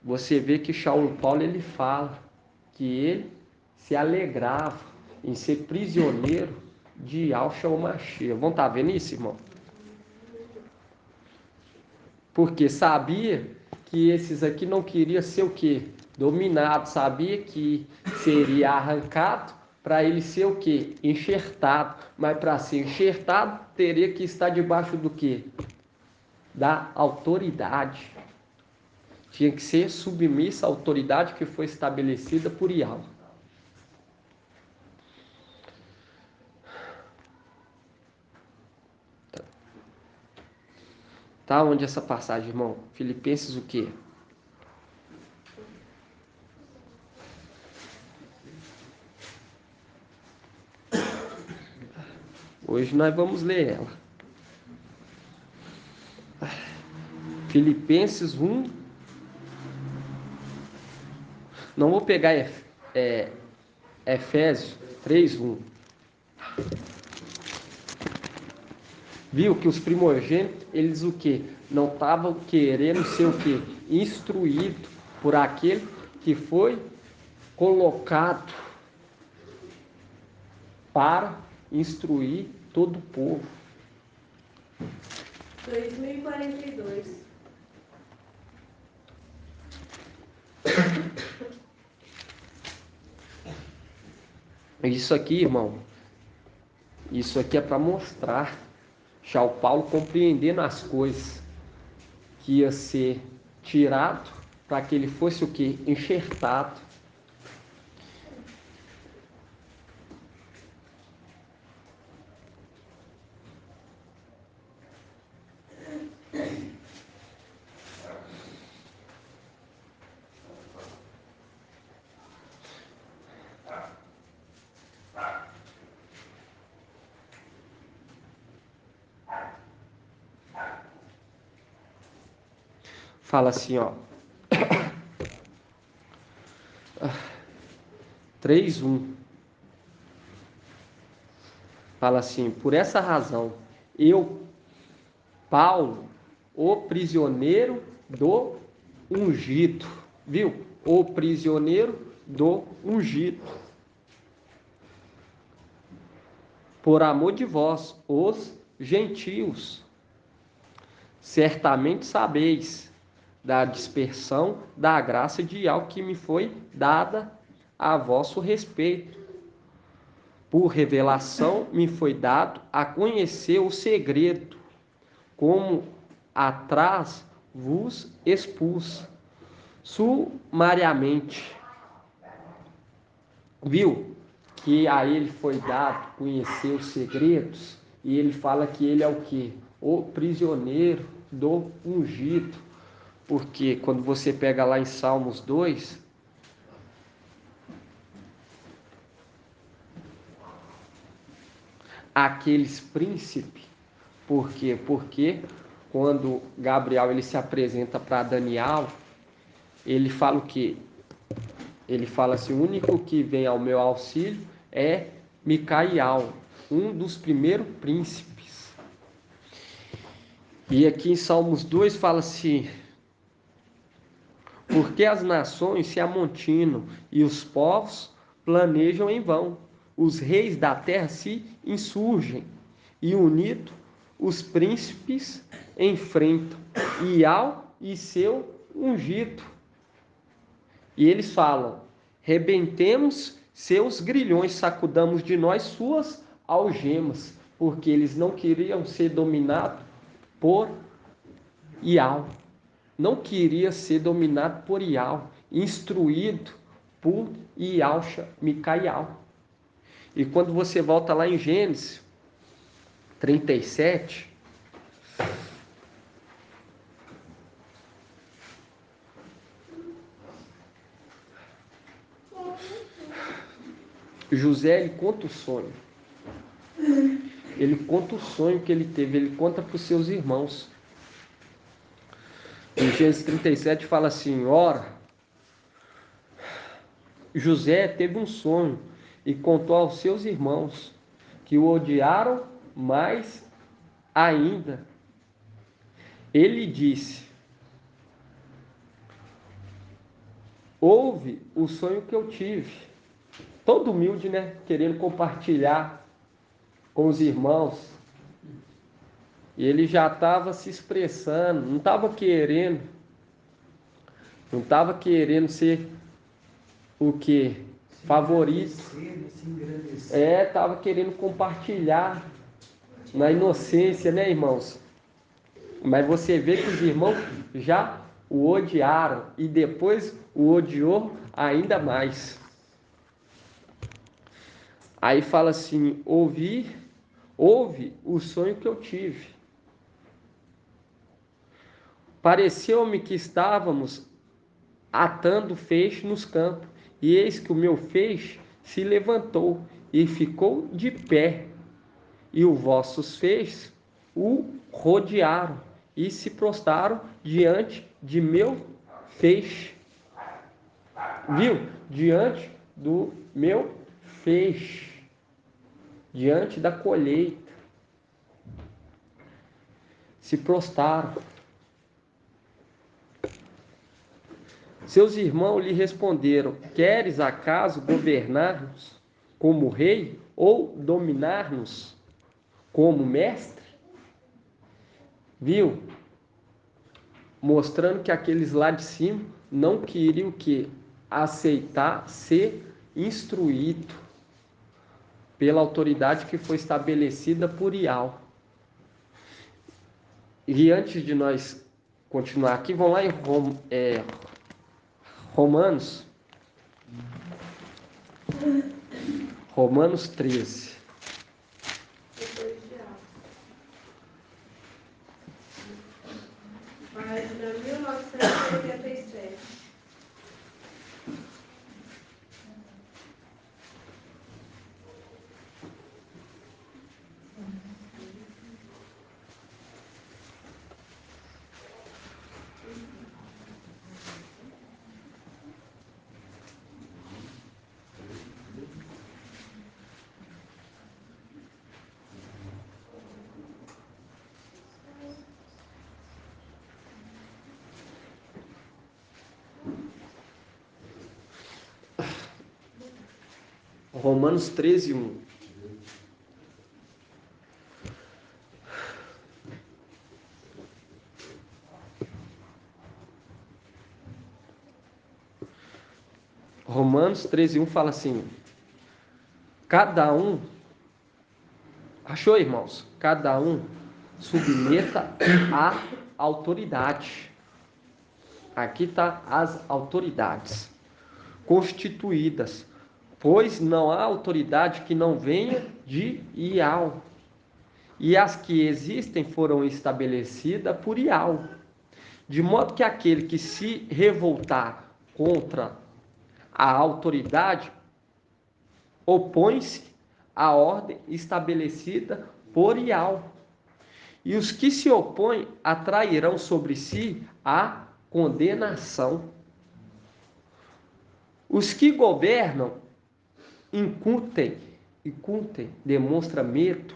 você vê que Shaul Paulo ele fala que ele se alegrava em ser prisioneiro de Yahshua Mashiach. Vão estar vendo isso, irmão? Porque sabia que esses aqui não queriam ser o quê? Dominado, sabia que seria arrancado para ele ser o quê? Enxertado. Mas para ser enxertado, teria que estar debaixo do quê? Da autoridade. Tinha que ser submissa à autoridade que foi estabelecida por Yahweh. Tá onde essa passagem, irmão? Filipenses o quê? Hoje nós vamos ler ela. Filipenses 1. Não vou pegar Efésios 3:1. Viu que os primogênitos, eles o quê? Não estavam querendo ser o quê? Instruído por aquele que foi colocado para instruir todo o povo. 2042. Isso aqui, irmão, isso aqui é para mostrar já o Paulo compreendendo as coisas que ia ser tirado para que ele fosse o que? Enxertado. Fala assim, ó. 3:1. Fala assim: por essa razão, eu, Paulo, o prisioneiro do ungido. Viu? O prisioneiro do ungido. Por amor de vós, os gentios, certamente sabeis da dispersão da graça de algo que me foi dada a vosso respeito. Por revelação me foi dado a conhecer o segredo, como atrás vos expus sumariamente. Viu? Que a ele foi dado conhecer os segredos, e ele fala que ele é o quê? O prisioneiro do ungido. Porque quando você pega lá em Salmos 2, aqueles príncipes, por quê? Porque quando Gabriel ele se apresenta para Daniel, ele fala o quê? Ele fala assim: o único que vem ao meu auxílio é Micael, um dos primeiros príncipes. E aqui em Salmos 2 fala assim: porque as nações se amontinam e os povos planejam em vão. Os reis da terra se insurgem e unidos os príncipes enfrentam Ial e seu ungido. E eles falam: rebentemos seus grilhões, sacudamos de nós suas algemas, porque eles não queriam ser dominados por Ial. Não queria ser dominado por Ial, instruído por Ialcha Micael. E quando você volta lá em Gênesis 37, José ele conta o sonho. Ele conta o sonho que ele teve, ele conta para os seus irmãos. Em Gênesis 37 fala assim: ora, José teve um sonho e contou aos seus irmãos, que o odiaram mais ainda. Ele disse: ouve o sonho que eu tive. Todo humilde, né? Querendo compartilhar com os irmãos. E ele já estava se expressando, não estava querendo ser o que? Favorito. Estava querendo compartilhar na inocência, né, irmãos? Mas você vê que os irmãos já o odiaram e depois o odiou ainda mais. Aí fala assim: ouve o sonho que eu tive. Pareceu-me que estávamos atando feixe nos campos, e eis que o meu feixe se levantou e ficou de pé, e os vossos feixes o rodearam e se prostraram diante de meu feixe. Viu? Diante do meu feixe, diante da colheita, se prostraram. Seus irmãos lhe responderam: queres acaso governar-nos como rei ou dominar-nos como mestre? Viu? Mostrando que aqueles lá de cima não queriam que aceitar ser instruído. pela autoridade que foi estabelecida por Ial. E antes de nós continuar aqui, vamos lá em Romanos 13. Depois de algo. Página 1987. Romanos 13, 1. Romanos 13, 1 fala assim: cada um, achou, irmãos? Cada um submeta à autoridade. Aqui está as autoridades constituídas, pois não há autoridade que não venha de Ial. E as que existem foram estabelecidas por Ial. De modo que aquele que se revoltar contra a autoridade opõe-se à ordem estabelecida por Ial. E os que se opõem atrairão sobre si a condenação. Os que governam incutem, demonstra medo.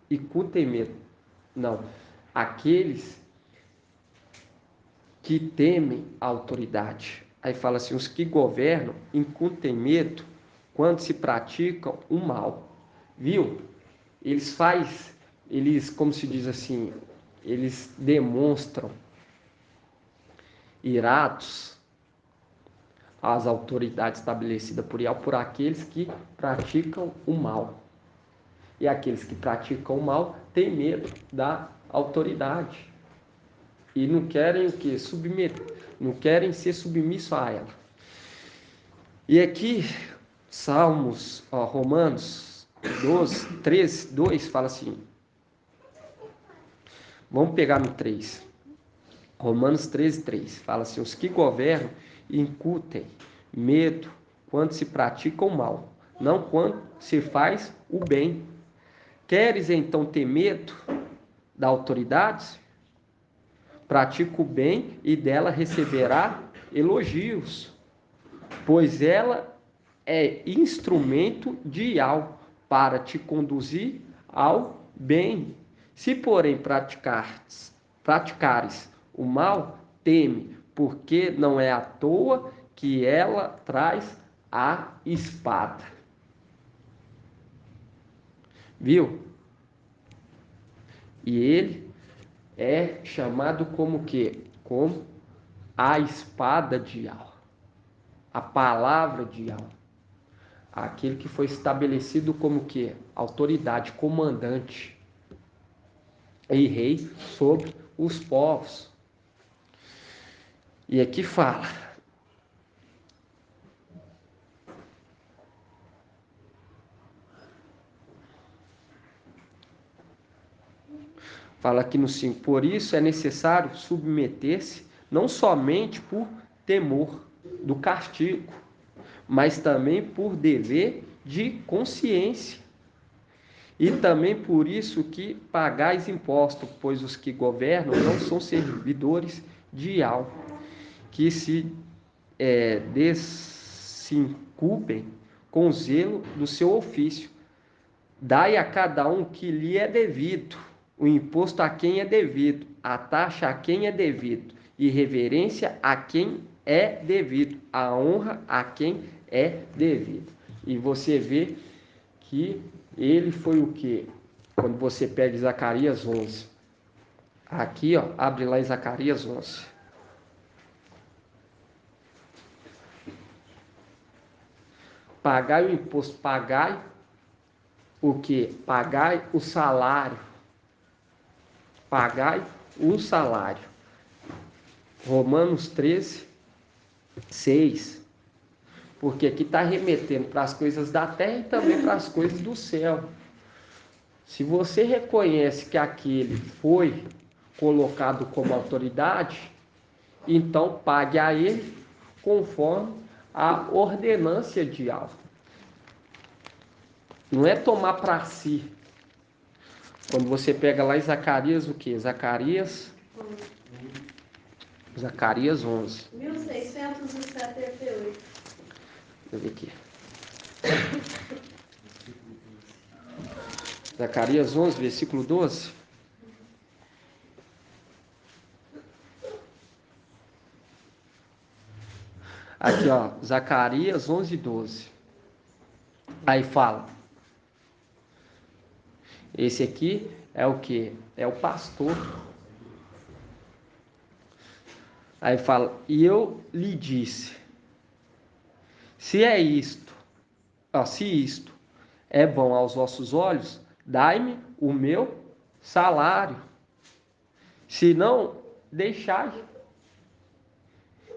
Incutem medo. Não. Aqueles que temem a autoridade. Aí fala assim, os que governam incutem medo quando se praticam o mal. Viu? Eles, como se diz assim, eles demonstram irados às autoridades estabelecidas por Ial, por aqueles que praticam o mal. E aqueles que praticam o mal têm medo da autoridade. E não querem o quê? Não querem ser submissos a ela. E aqui, Romanos 12, 13, 2 fala assim. Vamos pegar no 3. Romanos 13, 3 fala assim: os que governam incutem medo quando se pratica o mal, não quando se faz o bem. Queres então ter medo da autoridade? Pratica o bem e dela receberá elogios, pois ela é instrumento de Ial para te conduzir ao bem. Se, porém, praticares o mal, teme, porque não é à toa que ela traz a espada. Viu? E ele é chamado como que? Como a espada de Ial. A palavra de Ial. Aquele que foi estabelecido como que? Autoridade, comandante e rei sobre os povos. E aqui fala: aqui no 5, por isso é necessário submeter-se não somente por temor do castigo, mas também por dever de consciência. E também por isso que pagais impostos, pois os que governam não são servidores de Ial, que se desinculpem com zelo do seu ofício. Dai a cada um que lhe é devido, o imposto a quem é devido, a taxa a quem é devido, e reverência a quem é devido, a honra a quem é devido. E você vê que ele foi o que? Quando você pega Zacarias 11. Aqui, ó, abre lá em Zacarias 11. Pagai o imposto, pagai o quê? Pagai o salário. Pagai o salário. Romanos 13, 6. Porque aqui está remetendo para as coisas da terra e também para as coisas do céu. Se você reconhece que aquele foi colocado como autoridade, então pague a ele conforme a ordenância de algo. Não é tomar para si. Quando você pega lá em Zacarias, o que? Zacarias 11. 1678. Deixa eu ver aqui. Zacarias 11, versículo 12. Aqui, ó, Zacarias 11, 12. Aí fala. Esse aqui é o que? É o pastor. Aí fala, e eu lhe disse, se isto é bom aos vossos olhos, dai-me o meu salário. Se não, deixai.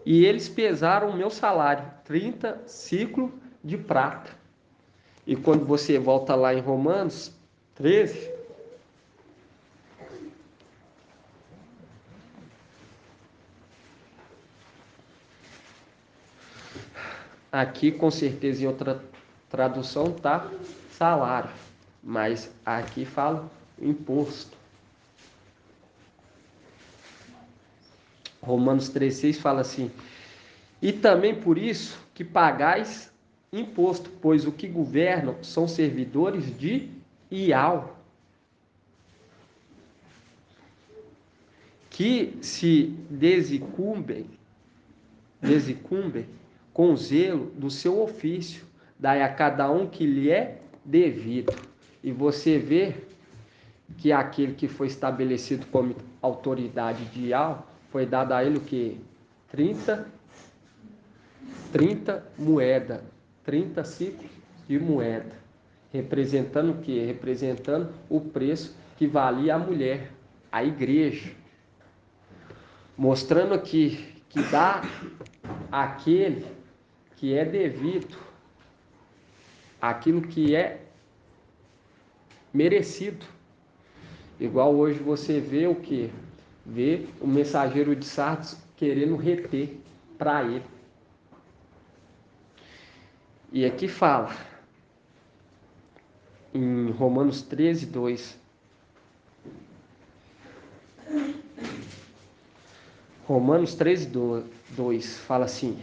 E eles pesaram o meu salário, 30 ciclos de prata. E quando você volta lá em Romanos 13, aqui com certeza em outra tradução tá salário, mas aqui fala imposto. Romanos 3,6 fala assim, e também por isso que pagais imposto, pois o que governam são servidores de Ial, que se desincumbem com zelo do seu ofício, dai a cada um que lhe é devido. E você vê que aquele que foi estabelecido como autoridade de Ial, foi dado a ele o que? 30 moeda, 30 ciclos de moeda. Representando o quê? Representando o preço que valia a mulher, a igreja. Mostrando aqui que dá aquele que é devido, aquilo que é merecido. Igual hoje você vê o que? Vê o mensageiro de Sardes querendo reter para ele. E aqui fala, em Romanos 13, 2. Romanos 13, 2 fala assim,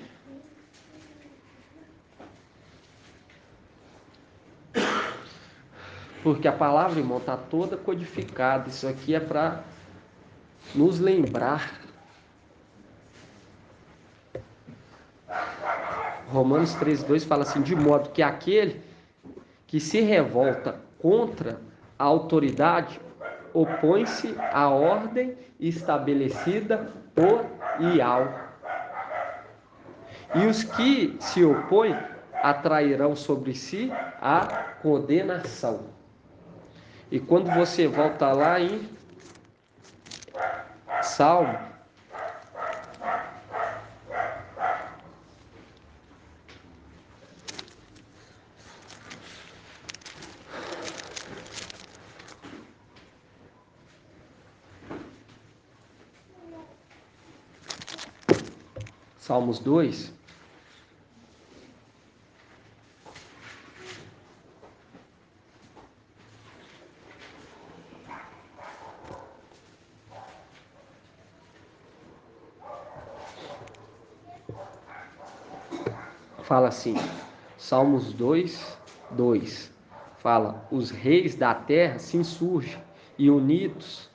porque a palavra, irmão, está toda codificada. Isso aqui é para nos lembrar. Romanos 13, 2 fala assim, de modo que aquele que se revolta contra a autoridade opõe-se à ordem estabelecida por Ial. E os que se opõem atrairão sobre si a condenação. E quando você volta lá em Salmo, Salmos 2, fala assim, Salmos 2, 2, fala, os reis da terra se insurgem e unidos,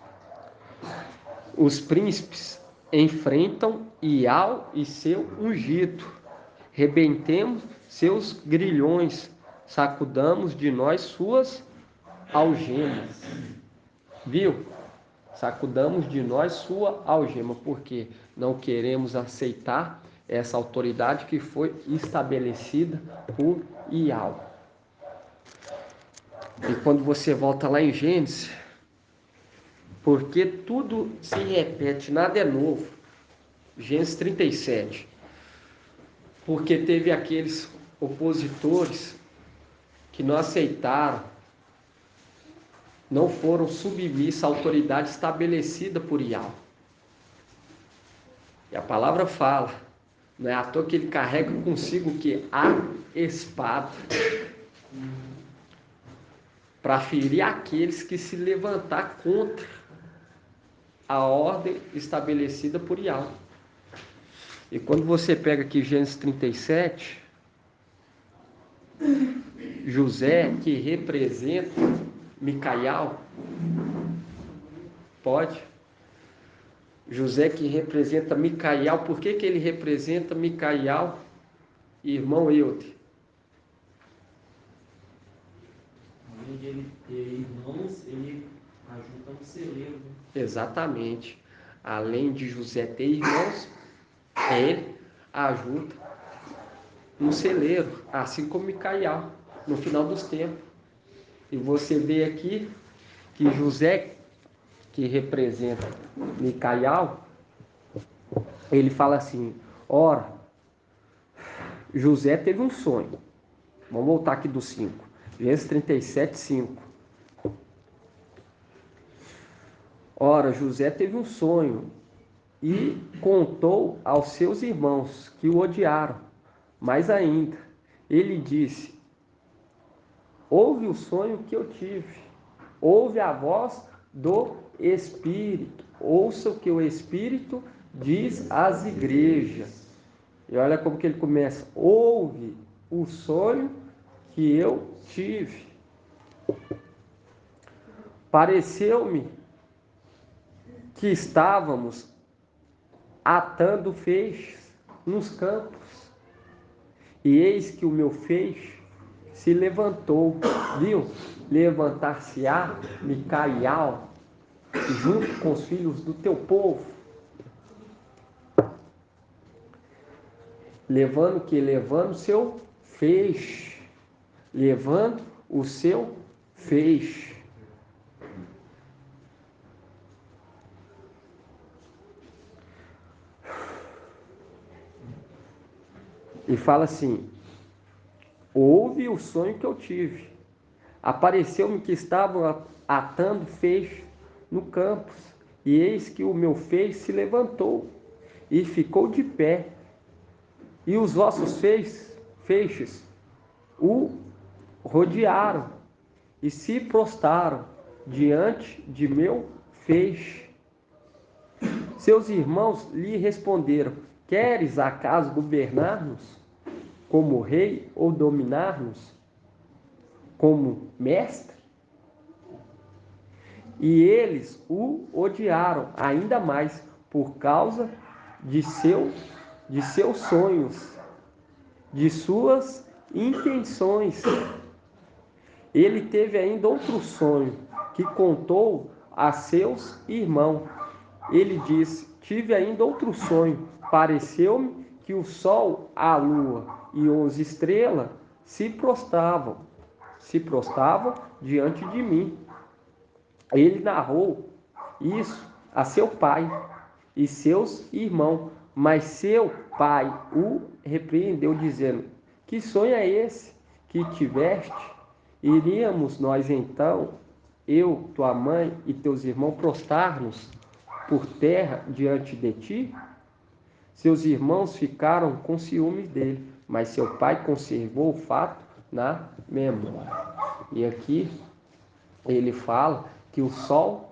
os príncipes enfrentam Ial e seu ungido, rebentemos seus grilhões, sacudamos de nós suas algemas. Viu? Sacudamos de nós sua algema, porque não queremos aceitar essa autoridade que foi estabelecida por Iau. E quando você volta lá em Gênesis, porque tudo se repete, nada é novo. Gênesis 37. Porque teve aqueles opositores que não aceitaram, não foram submissos à autoridade estabelecida por Iau. E a palavra fala, não é à toa que ele carrega consigo que a espada para ferir aqueles que se levantar contra a ordem estabelecida por Iau. E quando você pega aqui Gênesis 37, José, que representa Micaial, pode? José que representa Micaial, por que ele representa Micaial, irmão Eude? Além de ele ter irmãos, ele ajuda no celeiro. Né? Exatamente. Além de José ter irmãos, ele ajuda no celeiro, assim como Micaial, no final dos tempos. E você vê aqui que José, que representa Micaial, ele fala assim, ora, José teve um sonho. Vamos voltar aqui do 5. Gênesis 37, 5. Ora, José teve um sonho e contou aos seus irmãos que o odiaram. Mais ainda, ele disse, ouve o sonho que eu tive, ouve a voz do Espírito, ouça o que o Espírito diz às igrejas. E olha como que ele começa, ouve o sonho que eu tive. Pareceu-me que estávamos atando feixes nos campos, e eis que o meu feixe se levantou, viu? Levantar-se-á Micaial junto com os filhos do teu povo. Levando que? Levando o seu feixe. Levando o seu feixe. E fala assim, ouve o sonho que eu tive. Apareceu-me que estavam atando feixe no campo, e eis que o meu feixe se levantou e ficou de pé. E os vossos feixes o rodearam e se prostraram diante de meu feixe. Seus irmãos lhe responderam, queres acaso governar-nos como rei ou dominar-nos como mestre? E eles o odiaram ainda mais por causa de seus sonhos, de suas intenções. Ele teve ainda outro sonho que contou a seus irmãos. Ele disse, tive ainda outro sonho, pareceu-me que o sol, a lua e 11 estrelas se prostravam diante de mim. Ele narrou isso a seu pai e seus irmãos, mas seu pai o repreendeu, dizendo, que sonho é esse que tiveste? Iríamos nós então, eu, tua mãe e teus irmãos, prostrar-nos por terra diante de ti? Seus irmãos ficaram com ciúmes dele, mas seu pai conservou o fato na memória. E aqui ele fala que o sol,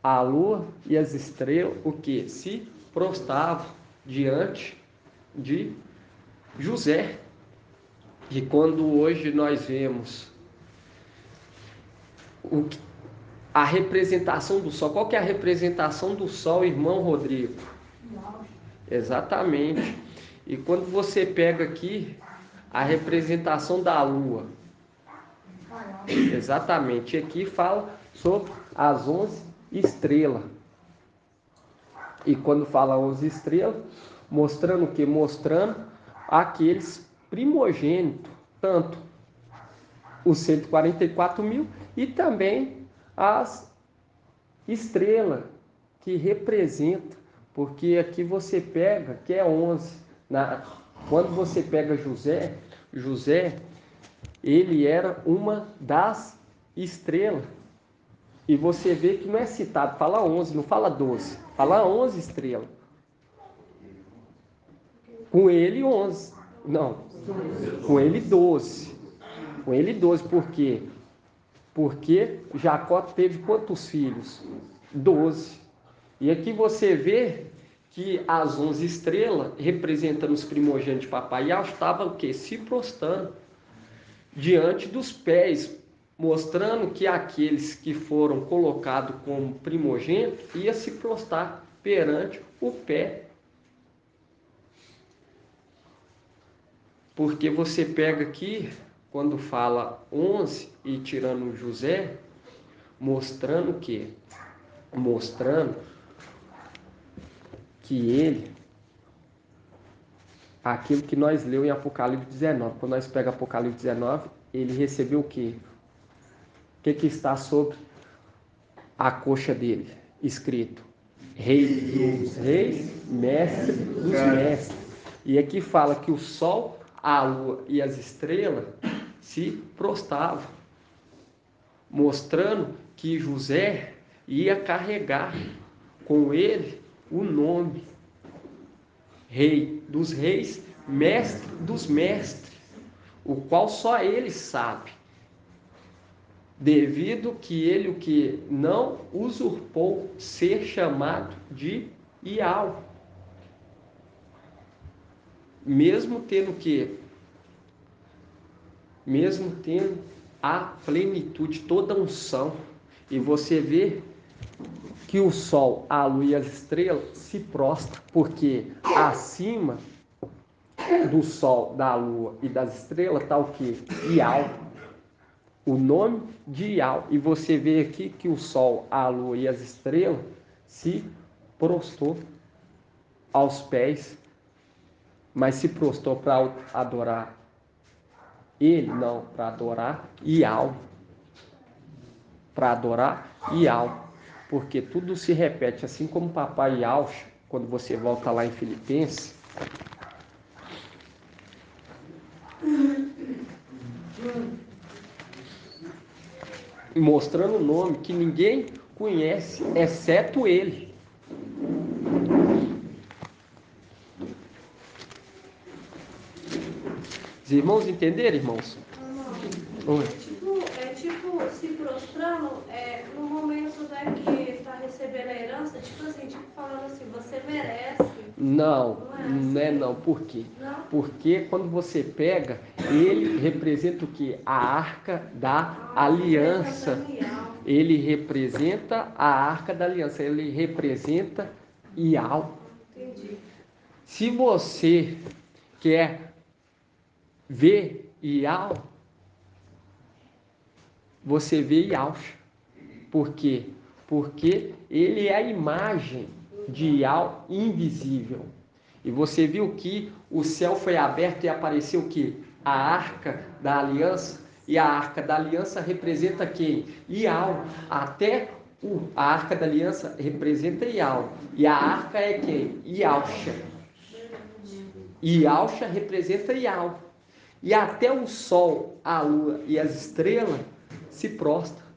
a lua e as estrelas, o que? Se prostravam diante de José. E quando hoje nós vemos a representação do sol, qual que é a representação do sol, irmão Rodrigo? Exatamente. E quando você pega aqui a representação da lua, exatamente, aqui fala sobre as 11 estrelas. E quando fala 11 estrelas, Mostrando o quê? Mostrando aqueles primogênitos, tanto os 144 mil e também as estrelas que representa, porque aqui você pega, que é 11, quando você pega José, ele era uma das estrelas, e você vê que não é citado, fala 11, não fala 12, fala 11 estrelas, com ele 11, não, com ele 12, por quê? Porque Jacó teve quantos filhos? 12. E aqui você vê que as 11 estrelas, representando os primogênitos de papai Yahweh, estavam o quê? Se prostrando diante dos pés, mostrando que aqueles que foram colocados como primogênitos iam se prostrar perante o pé. Porque você pega aqui, quando fala 11 e tirando José, mostrando o quê? Mostrando que ele, aquilo que nós leu em Apocalipse 19, quando nós pegamos Apocalipse 19, ele recebeu o quê? O que está sobre a coxa dele? Escrito: Rei dos reis, mestre dos mestres. E aqui fala que o sol, a lua e as estrelas se prostravam, mostrando que José ia carregar com ele o nome Rei dos reis, mestre dos mestres, o qual só ele sabe, devido que ele o que não usurpou ser chamado de Iau, mesmo tendo a plenitude, toda a unção. E você vê que o sol, a lua e as estrelas se prostram, porque acima do sol, da lua e das estrelas está o que? Iau, o nome de Iau. E você vê aqui que o sol, a lua e as estrelas se prostrou aos pés, mas se prostrou para adorar ele? Não, para adorar Iau. Para adorar Iau. Porque tudo se repete, assim como papai Yahweh, quando você volta lá em Filipenses, mostrando o nome que ninguém conhece, exceto ele. Os irmãos entenderam, irmãos? Não. É tipo se prostrando no momento que está recebendo a herança, tipo assim, tipo falando assim, você merece. Não, não é não. Por quê? Não? Porque quando você pega, ele representa o quê? A arca da aliança. Ele representa a arca da aliança. Ele representa Iau. Entendi. Se você quer ver Iau, você vê Yahweh. Por quê? Porque ele é a imagem de Iau invisível. E você viu que o céu foi aberto e apareceu o quê? A arca da aliança. E a arca da aliança representa quem? Iau. Até a arca da aliança representa Iau. E a arca é quem? Iausha. Iausha representa Iau. E até o sol, a lua e as estrelas se prostram.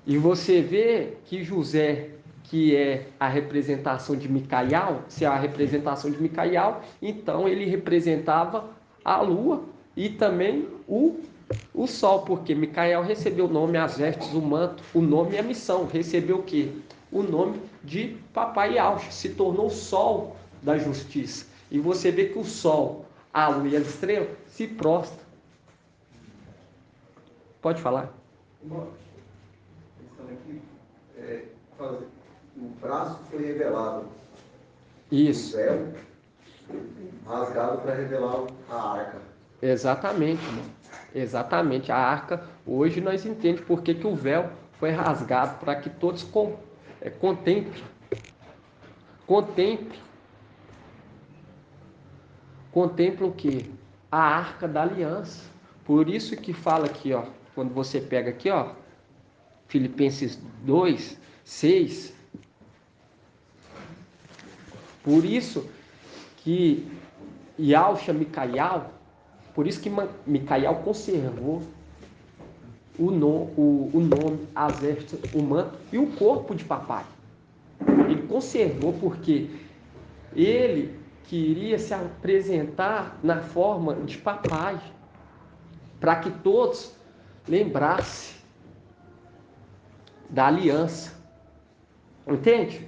E você vê que José, que é a representação de Micaial, se é a representação de Micaial, então ele representava a lua e também o sol, porque Micaial recebeu o nome, as vestes, o manto, o nome e a missão. Recebeu o quê? O nome de Papai Yahweh, se tornou o sol da justiça. E você vê que o sol, a lua e as estrelas se prostram. Pode falar. Aqui, o braço foi revelado. Isso. O véu rasgado para revelar a arca. Exatamente, irmão. Exatamente. A arca, hoje nós entendemos por que o véu foi rasgado, para que todos contemplem contemplam o quê? A arca da aliança. Por isso que fala aqui, ó, quando você pega aqui, ó, Filipenses 2, 6. Por isso que Yahusha Micaial, por isso que Micaial conservou o nome, as vestes, o manto e o corpo de papai. Ele conservou porque ele queria se apresentar na forma de papai, para que todos lembrassem da aliança. Entende?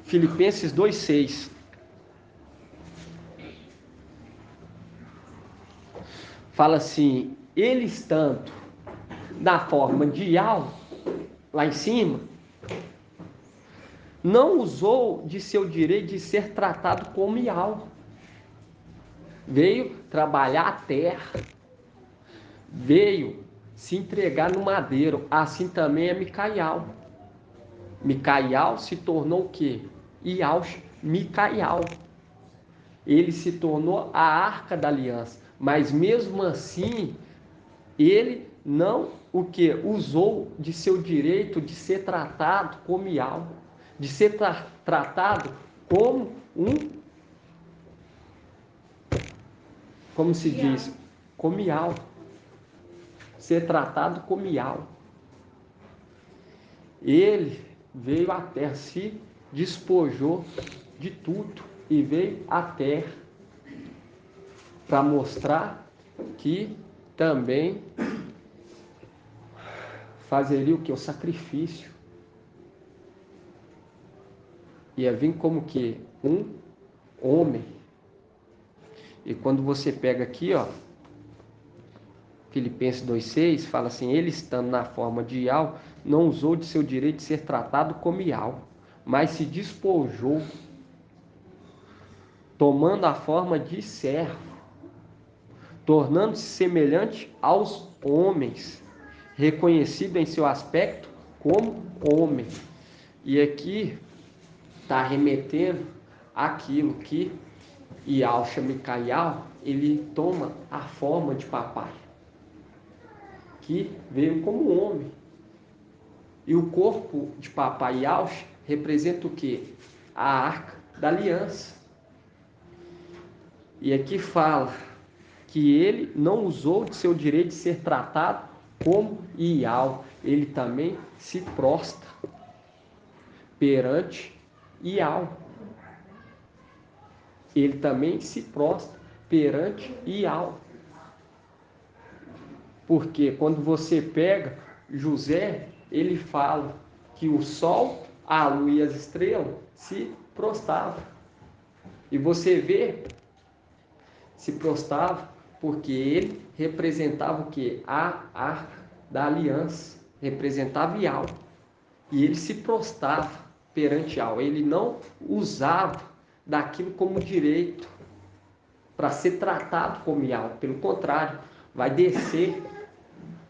Filipenses 2,6. Fala assim: ele estando na forma de Yahweh, lá em cima, não usou de seu direito de ser tratado como Yahweh. Veio trabalhar a terra, veio se entregar no madeiro. Assim também é Micaial. Micaial se tornou o quê? Yahusha Micaial. Ele se tornou a arca da aliança. Mas mesmo assim, ele não o que usou de seu direito de ser tratado como Yahweh, de ser tratado como como se diz, como Yahweh, ser tratado como Yahweh. Ele veio à terra, se despojou de tudo e veio à terra para mostrar que também fazeria o que? O sacrifício. Ia vir como que um homem. E quando você pega aqui, ó, Filipenses 2,6, fala assim: ele estando na forma de Yahweh, não usou de seu direito de ser tratado como Yahweh, mas se despojou, tomando a forma de servo, tornando-se semelhante aos homens, reconhecido em seu aspecto como homem. E aqui está remetendo àquilo que Yahusha Micaial, ele toma a forma de papai, que veio como homem. E o corpo de papai Yahusha representa o quê? A arca da aliança. E aqui fala que ele não usou de seu direito de ser tratado como Yahweh. Ele também se prostra perante Yahweh. Ele também se prostra perante Yahweh. Porque quando você pega José, ele fala que o sol, a lua e as estrelas se prostravam. E você vê, se prostrava porque ele representava o que? A arca da aliança, representava Yahweh. E ele se prostrava perante Yahweh. Ele não usava daquilo como direito para ser tratado como Yahweh. Pelo contrário, vai descer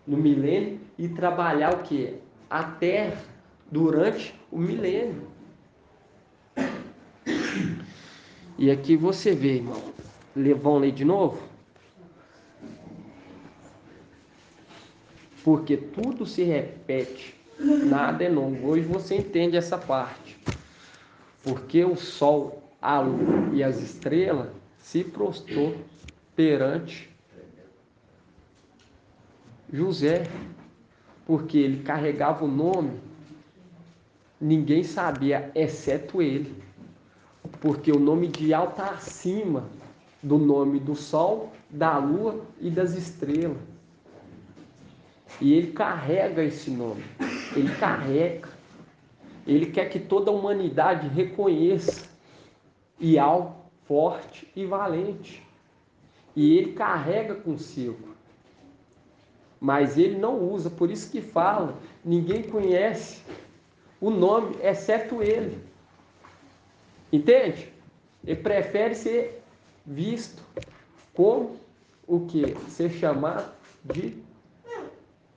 no milênio e trabalhar o que? A terra durante o milênio. E aqui você vê, irmão. Vamos ler de novo? Porque tudo se repete, nada é novo. Hoje você entende essa parte. Porque o sol, a lua e as estrelas se prostrou perante José, porque ele carregava o nome, ninguém sabia, exceto ele. Porque o nome de Yahweh está acima do nome do sol, da lua e das estrelas. E ele carrega esse nome. Ele carrega. Ele quer que toda a humanidade reconheça Yahweh forte e valente. E ele carrega consigo. Mas ele não usa. Por isso que fala, ninguém conhece o nome, exceto ele. Entende? Ele prefere ser visto como o que? Ser chamado de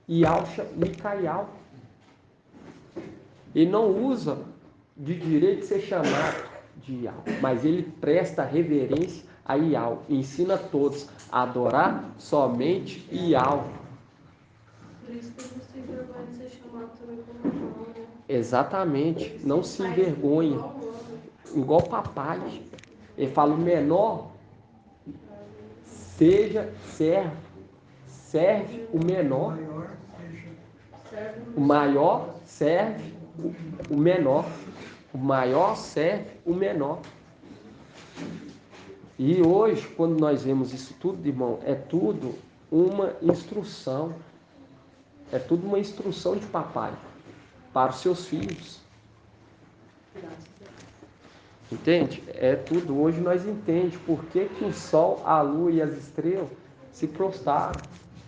Yahusha Micaial. Ele não usa de direito de ser chamado de Iau, mas ele presta reverência a Iau, ensina todos a adorar somente Iau. Por isso que eles têm vergonha de ser chamados também como irmão, né? Exatamente, não se Faz envergonha, igual humano. igual papai. Ele fala: o menor seja servo, serve o menor, o maior serve o menor, o maior serve o menor. E hoje, quando nós vemos isso tudo, irmão, é tudo uma instrução. É tudo uma instrução de papai para os seus filhos. Entende? É tudo. Hoje nós entendemos por que o sol, a lua e as estrelas se prostraram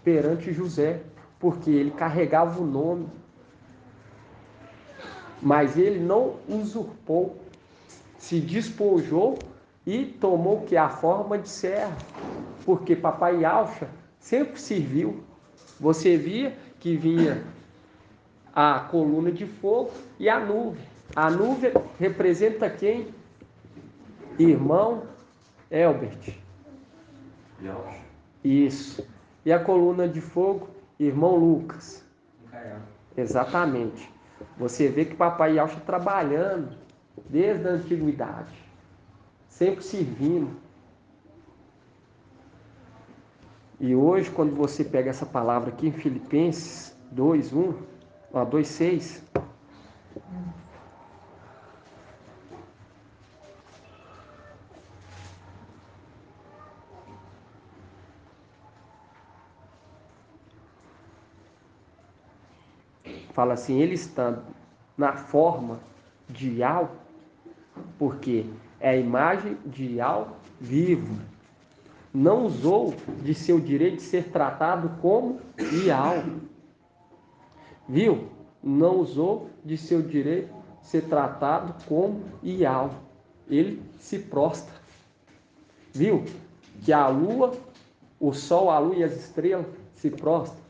perante José. Porque ele carregava o nome. Mas ele não usurpou, se despojou e tomou que a forma de servo. Porque papai Alcha sempre serviu. Você via que vinha a coluna de fogo e a nuvem. A nuvem representa quem? Irmão Elbert. Isso. E a coluna de fogo? Irmão Lucas. Exatamente. Você vê que papai Yalcha trabalhando desde a antiguidade, sempre servindo. E hoje, quando você pega essa palavra aqui em Filipenses 2:1, 2:6, fala assim: ele estando na forma de Iau, porque é a imagem de Iau vivo, não usou de seu direito de ser tratado como Iau. Viu? Não usou de seu direito de ser tratado como Iau. Ele se prostra. Viu? Que a lua, o sol, a lua e as estrelas se prostram.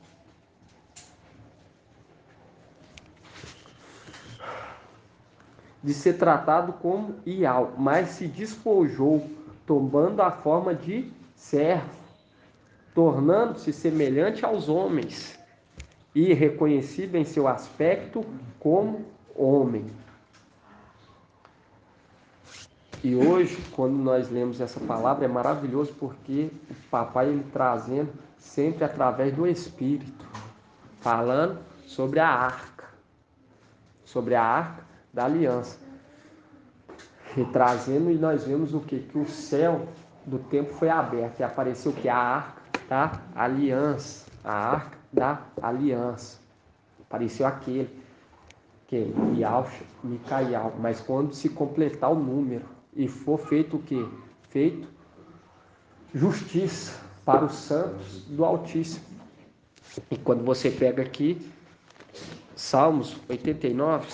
De ser tratado como Iau, mas se despojou, tomando a forma de servo, tornando-se semelhante aos homens e reconhecido em seu aspecto como homem. E hoje, quando nós lemos essa palavra, é maravilhoso porque o papai ele trazendo sempre através do Espírito, falando sobre a arca da aliança. E trazendo, e nós vemos o que? Que o céu do tempo foi aberto e apareceu que a arca da aliança, a arca da aliança. Apareceu aquele, que Ialcha, Micaial, mas quando se completar o número e for feito o que? Feito justiça para os santos do Altíssimo. E quando você pega aqui, Salmos 89,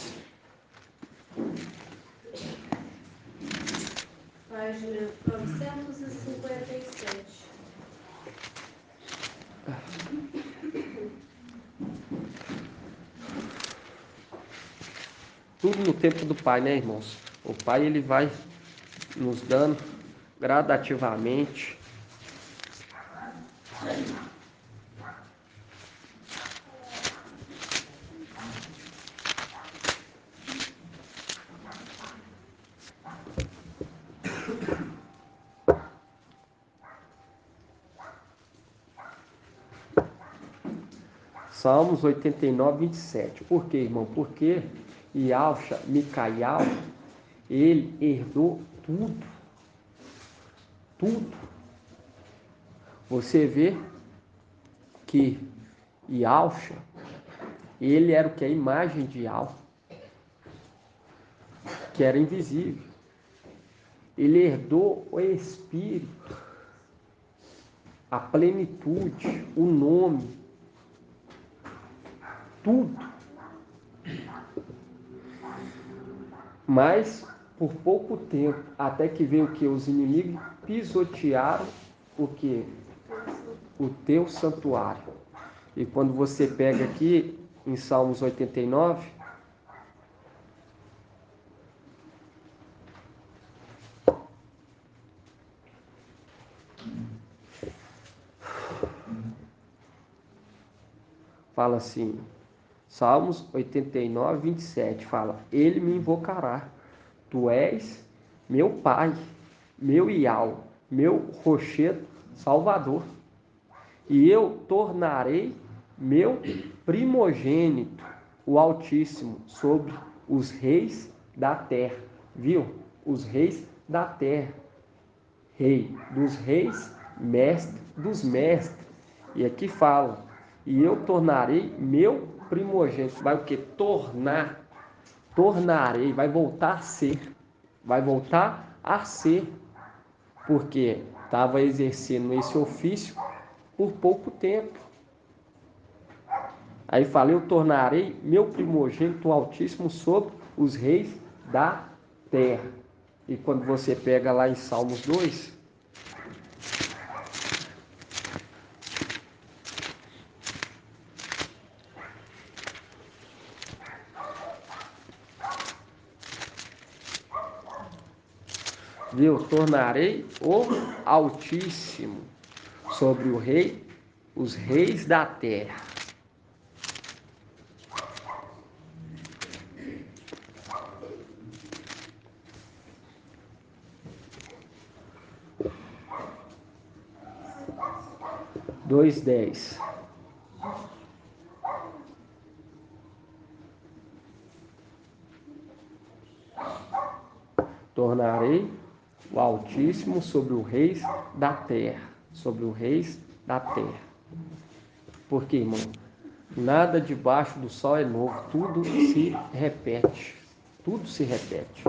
Página 957. tudo no tempo do Pai, né, irmãos? O Pai ele vai nos dando gradativamente. Salmos 89, 27. Por quê, irmão? Porque Ialcha, Micaial, ele herdou tudo. Tudo. Você vê que Ialcha, ele era o que? A imagem de Iau, que era invisível. Ele herdou o Espírito, a plenitude, o nome, tudo. Mas por pouco tempo, até que veio o que? Os inimigos pisotearam o que? O teu santuário. E quando você pega aqui em Salmos 89, fala assim, Salmos 89, 27, fala, ele me invocará, tu és meu Pai, meu Iau, meu rochedo salvador, e eu tornarei meu primogênito, o Altíssimo, sobre os reis da terra. Viu? Os reis da terra. Rei dos reis, mestre dos mestres. E aqui fala, e eu tornarei meu primogênito. Vai o que? Tornar. Tornarei, vai voltar a ser. Vai voltar a ser. Porque estava exercendo esse ofício por pouco tempo. Aí fala, eu tornarei meu primogênito Altíssimo sobre os reis da terra. E quando você pega lá em Salmos 2, viu? Tornarei o Altíssimo sobre o rei, os reis da terra. Dois, 10. Tornarei o Altíssimo sobre os reis da terra. Sobre os reis da terra. Porque, irmão, nada debaixo do sol é novo. Tudo se repete. Tudo se repete.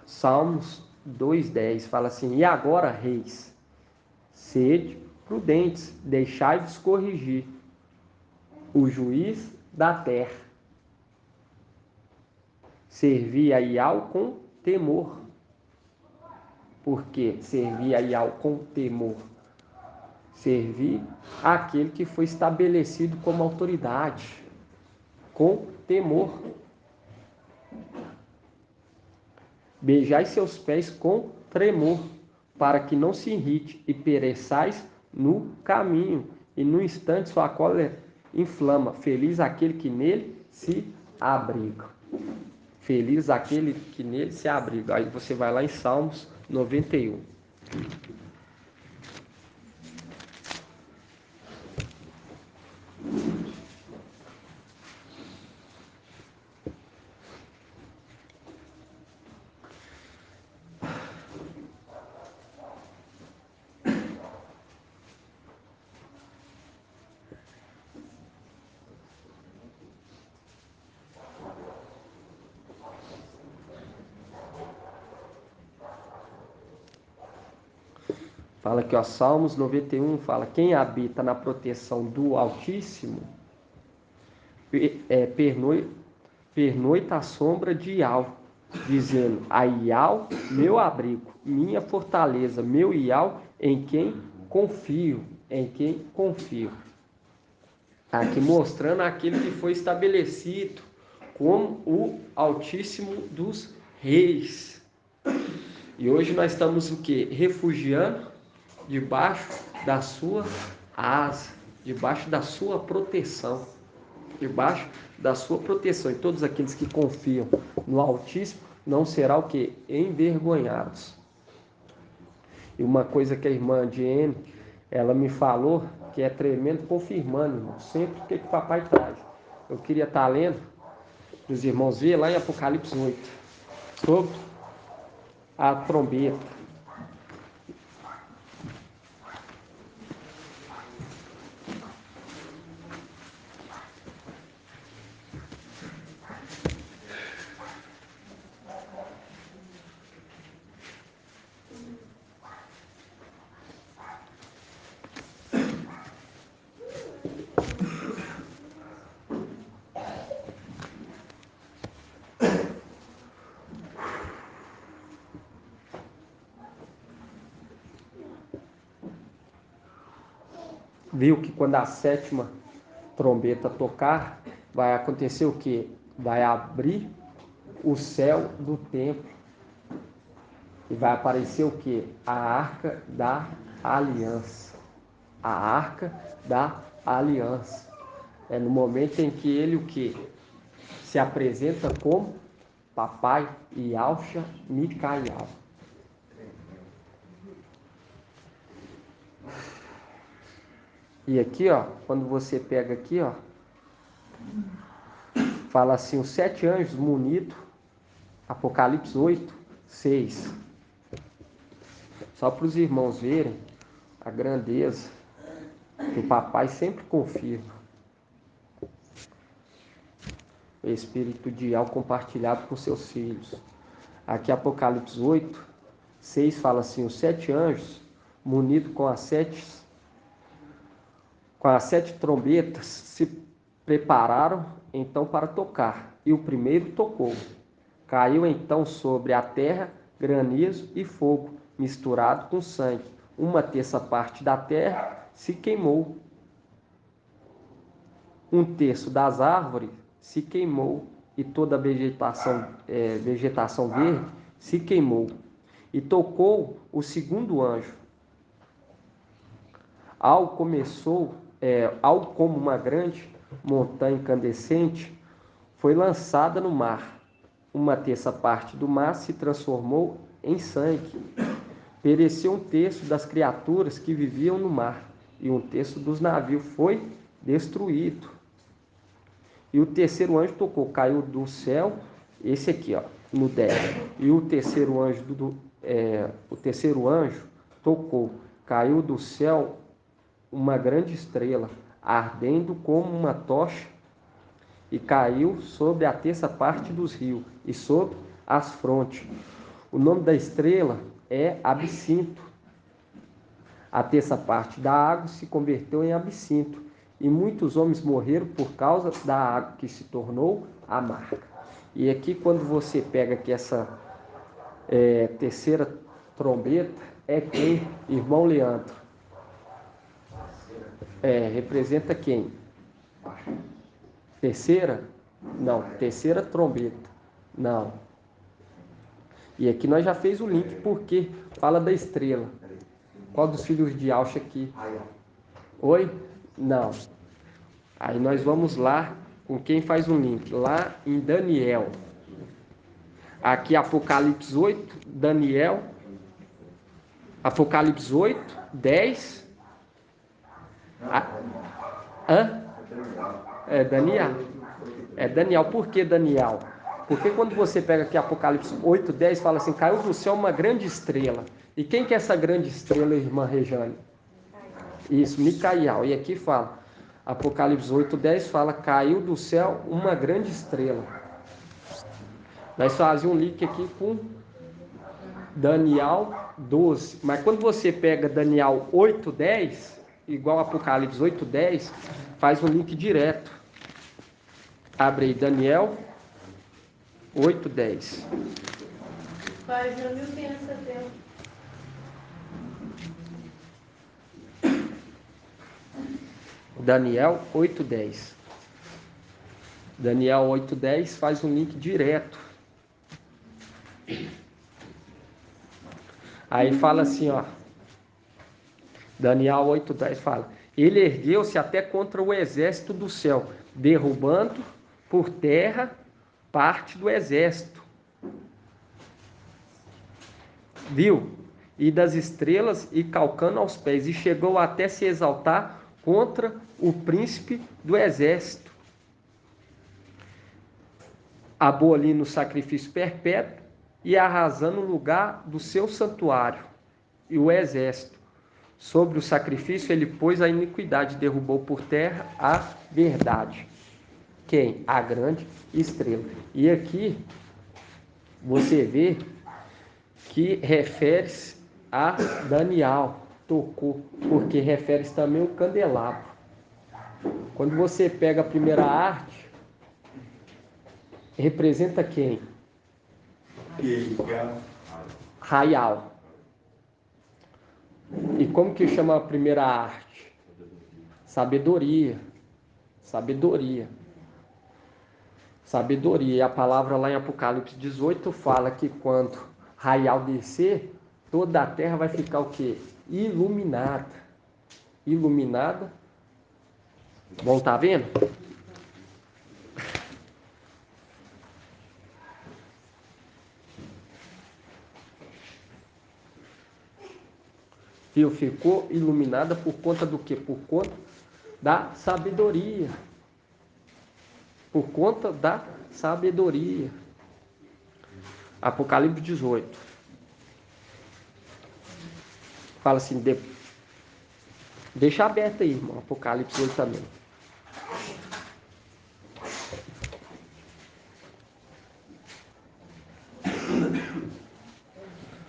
Salmos 2,10 fala assim, e agora, reis, sede prudentes, deixai-vos corrigir o juiz da terra. Servi a Iau com temor. Por que servir a Iau com temor? Servir aquele que foi estabelecido como autoridade, com temor. Beijai seus pés com tremor, para que não se irrite e pereçais no caminho, e no instante sua cólera inflama. Feliz aquele que nele se abriga. Feliz aquele que nele se abriga. Aí você vai lá em Salmos 91. Fala aqui, ó, Salmos 91, fala, quem habita na proteção do Altíssimo, pernoita à sombra de Iau, dizendo, a Iau, meu abrigo, minha fortaleza, meu Iau, em quem confio, em quem confio. Aqui mostrando aquele que foi estabelecido como o Altíssimo dos Reis. E hoje nós estamos o quê? Refugiando debaixo da sua asa, debaixo da sua proteção, debaixo da sua proteção. E todos aqueles que confiam no Altíssimo não serão o quê? Envergonhados. E uma coisa que a irmã Diene, ela me falou, que é tremendo, confirmando, irmão, sempre o que o papai traz. Eu queria estar lendo, os irmãos ver lá em Apocalipse 8, sobre a trombeta. Viu que quando a sétima trombeta tocar, vai acontecer o quê? Vai abrir o céu do templo e vai aparecer o quê? A arca da aliança. a arca da aliança. É no momento em que ele o que? Se apresenta como papai Yahshua Micael. E aqui, ó, quando você pega aqui, ó, fala assim, os 7 anjos munidos, Apocalipse 8, 6. Só para os irmãos verem a grandeza que o papai sempre confirma. O espírito de Yahweh compartilhado com seus filhos. Aqui Apocalipse 8, 6 fala assim, os 7 anjos munidos com as 7 trombetas se prepararam então para tocar. E o primeiro tocou. Caiu então sobre a terra granizo e fogo misturado com sangue. 1/3 parte da terra se queimou. 1/3 das árvores se queimou e toda a vegetação verde se queimou. E tocou o segundo anjo. Ao como uma grande montanha incandescente foi lançada no mar. 1/3 parte do mar se transformou em sangue. Pereceu 1/3 das criaturas que viviam no mar, e 1/3 dos navios foi destruído. E o terceiro anjo tocou, caiu do céu, esse aqui, ó, no 10. E o terceiro anjo tocou, caiu do céu uma grande estrela, ardendo como uma tocha, e caiu sobre a 1/3 parte dos rios e sobre as frontes. O nome da estrela é absinto. A 1/3 parte da água se converteu em absinto, e muitos homens morreram por causa da água que se tornou amarga. E aqui quando você pega aqui essa terceira trombeta, é quem? Irmão Leandro. Representa quem? Terceira? Não, terceira trombeta. Não. E aqui nós já fez o link porque fala da estrela. Qual dos filhos de Yahshua aqui? Oi? Não. Aí nós vamos lá com quem faz um link. Lá em Daniel. Aqui Apocalipse 8, Daniel. Apocalipse 8, 10. Daniel. É Daniel. Por que Daniel? Porque quando você pega aqui Apocalipse 8, 10, fala assim, caiu do céu uma grande estrela. E quem que é essa grande estrela, irmã Rejane? Isso, Micael. E aqui fala, Apocalipse 8, 10 fala, caiu do céu uma grande estrela. Nós fazemos um link aqui com Daniel 12. Mas quando você pega Daniel 8, 10, igual Apocalipse 8, 10, faz um link direto. Abre aí, Daniel 8, 10. Página 1570. Daniel 8, 10. Daniel 8, 10 faz um link direto. Aí fala assim, ó. Daniel 8, 10 fala. Ele ergueu-se até contra o exército do céu, derrubando por terra parte do exército. Viu? E das estrelas e calcando aos pés. E chegou até se exaltar contra o príncipe do exército. Abolindo o sacrifício perpétuo e arrasando o lugar do seu santuário e o exército. Sobre o sacrifício ele pôs a iniquidade, derrubou por terra a verdade. Quem? A grande estrela. E aqui você vê que refere-se a Daniel, tocou, porque refere-se também ao candelabro. Quando você pega a primeira arte, representa quem? Raial. E como que chama a primeira arte? Sabedoria. Sabedoria. Sabedoria. E a palavra lá em Apocalipse 18 fala que quando Raial descer, toda a terra vai ficar o quê? Iluminada. iluminada. Bom, tá vendo? Viu? Ficou iluminada por conta do quê? Por conta da sabedoria. Por conta da sabedoria. Apocalipse 18. Fala assim, deixa aberto aí, irmão. Apocalipse 8 também.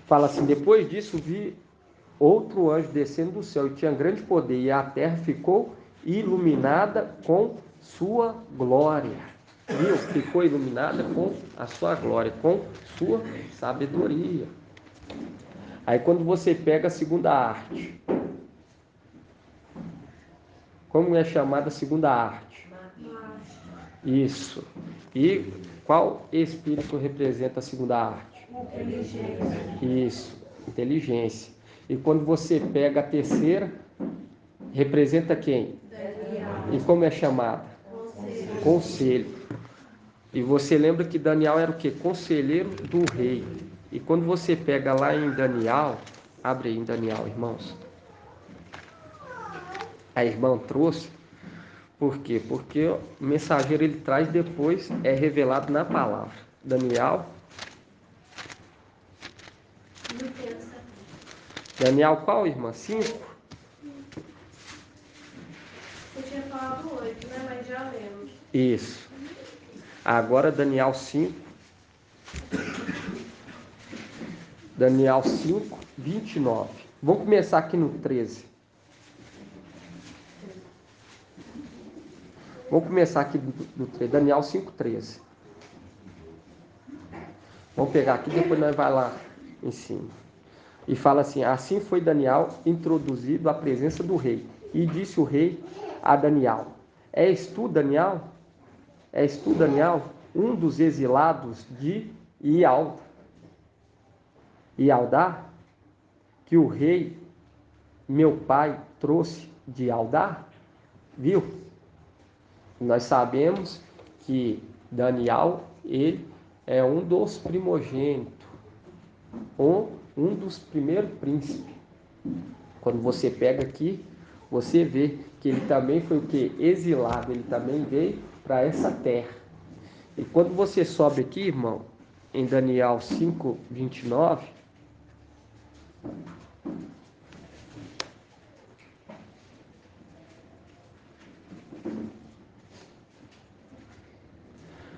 Fala assim, depois disso vi outro anjo descendo do céu e tinha grande poder, e a terra ficou iluminada com sua glória. Viu? Ficou iluminada com a sua glória, com sua sabedoria. Aí quando você pega a segunda arte, como é chamada a segunda arte? Isso. E qual espírito representa a segunda arte? Inteligência. Isso, inteligência. E quando você pega a terceira, representa quem? Daniel. E como é chamada? Conselho. Conselho. E você lembra que Daniel era o quê? Conselheiro do rei. E quando você pega lá em Daniel, abre aí em Daniel, irmãos. A irmã trouxe, por quê? Porque o mensageiro ele traz depois, é revelado na palavra. Daniel. Daniel qual, irmã? 5? Você tinha falado 8, né? Mas já lemos. Isso. Agora Daniel 5. Daniel 5, 29. Vamos começar aqui no 13. Vamos começar aqui no 13. Daniel 5, 13. Vamos pegar aqui, depois nós vai lá em cima. E fala assim, assim foi Daniel introduzido à presença do rei. E disse o rei a Daniel, és tu, Daniel? És tu, Daniel, um dos exilados de Ialdá, que o rei, meu pai, trouxe de Ialdá? Viu? Nós sabemos que Daniel, ele é um dos primogênitos, um dos primeiros príncipes. Quando você pega aqui, você vê que ele também foi o que? Exilado, ele também veio para essa terra. E quando você sobe aqui, irmão, em Daniel 5, 29,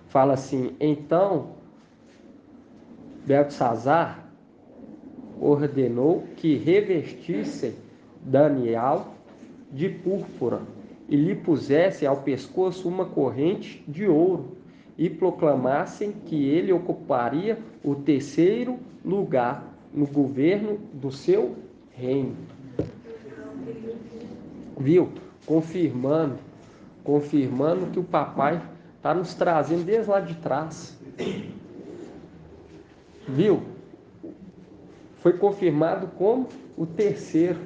fala assim, então Beltesazar ordenou que revestissem Daniel de púrpura e lhe pusessem ao pescoço uma corrente de ouro e proclamassem que ele ocuparia o terceiro lugar no governo do seu reino. Viu? Confirmando que o papai está nos trazendo desde lá de trás. Viu? Foi confirmado como o terceiro.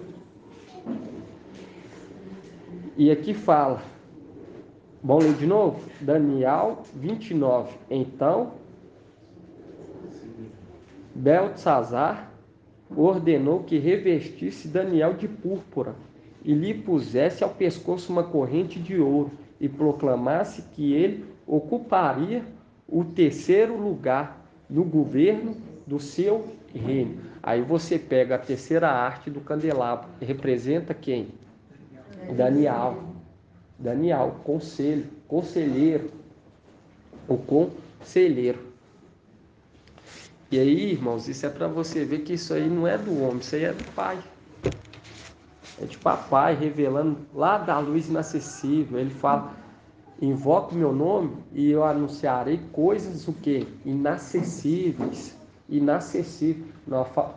E aqui fala, vamos ler de novo? Daniel 29. Então, Beltesazar ordenou que revestisse Daniel de púrpura e lhe pusesse ao pescoço uma corrente de ouro e proclamasse que ele ocuparia o terceiro lugar no governo do seu reino. Aí você pega a terceira arte do candelabro, representa quem? Daniel. Daniel, conselheiro, o conselheiro. E aí, irmãos, isso é para você ver que isso aí não é do homem, isso aí é do Pai. É de papai revelando lá da luz inacessível. Ele fala, invoca o meu nome e eu anunciarei coisas o quê? Inacessíveis. Inacessível.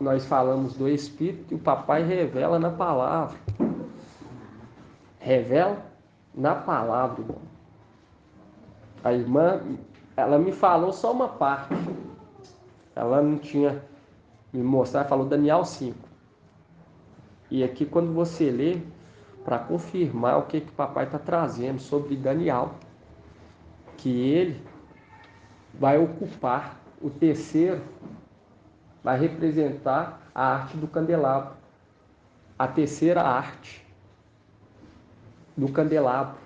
Nós falamos do Espírito e o papai revela na palavra. Revela na palavra, irmão. A irmã, ela me falou só uma parte. Ela não tinha me mostrado, falou Daniel 5. E aqui quando você lê, para confirmar o que o papai está trazendo sobre Daniel, que ele vai ocupar o terceiro, vai representar a arte do candelabro, a terceira arte do candelabro.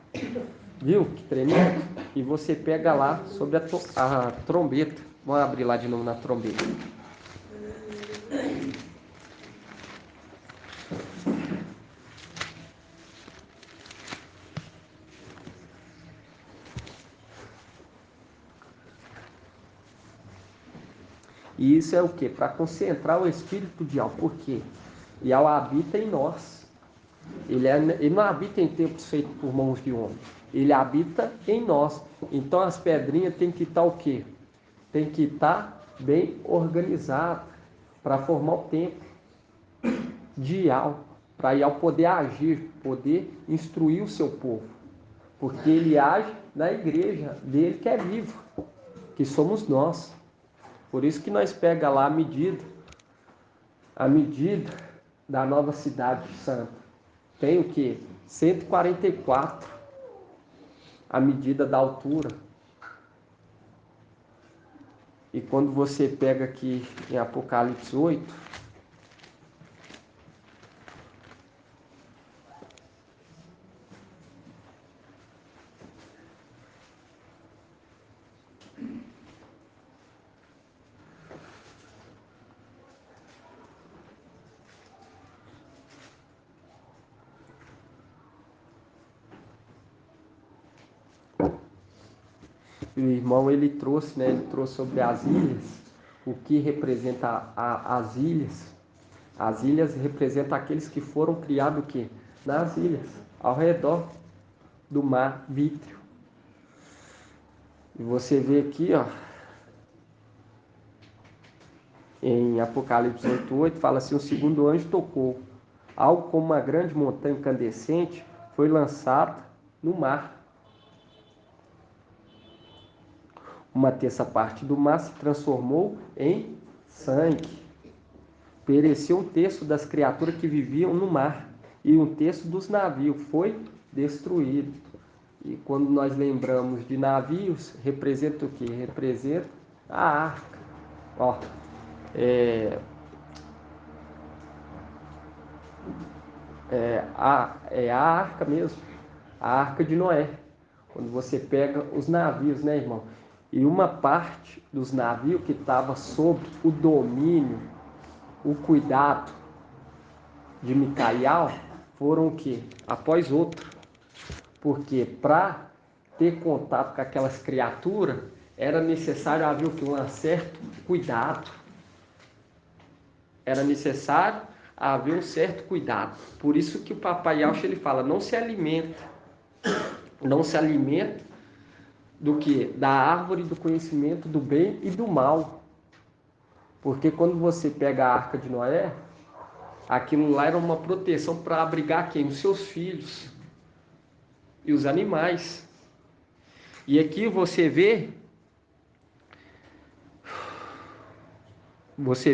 Viu que tremendo? E você pega lá sobre a trombeta. Vamos abrir lá de novo na trombeta. E isso é o que? Para concentrar o espírito de Yahweh. Por quê? Yahweh habita em nós. Ele não habita em templos feitos por mãos de homem. Ele habita em nós. Então as pedrinhas têm que estar o quê? Tem que estar bem organizadas para formar o templo de Yahweh. Para Yahweh poder agir, poder instruir o seu povo. Porque ele age na igreja dele que é vivo, que somos nós. Por isso que nós pega lá a medida da nova cidade santa. Tem o que? 144, a medida da altura. E quando você pega aqui em Apocalipse 8, o irmão ele trouxe, né? Ele trouxe sobre as ilhas, o que representa as ilhas. As ilhas representam aqueles que foram criados o quê? Nas ilhas, ao redor do mar Vítrio. E você vê aqui, ó, em Apocalipse 8:8, fala assim: o segundo anjo tocou, algo como uma grande montanha incandescente foi lançada no mar. Uma terça parte do mar se transformou em sangue. Pereceu um terço das criaturas que viviam no mar, e um terço dos navios foi destruído. E quando nós lembramos de navios, representa o quê? Representa a arca. Ó, a arca mesmo, a arca de Noé. Quando você pega os navios, né, irmão? E uma parte dos navios que estava sob o domínio, o cuidado de Micael, foram o quê? Após outro. Porque para ter contato com aquelas criaturas, era necessário haver o quê? Um certo cuidado. Era necessário haver um certo cuidado. Por isso que o papai Yauch, ele fala, não se alimenta do que? Da árvore do conhecimento do bem e do mal. Porque quando você pega a arca de Noé, aquilo lá era uma proteção para abrigar quem? Os seus filhos e os animais. E aqui você vê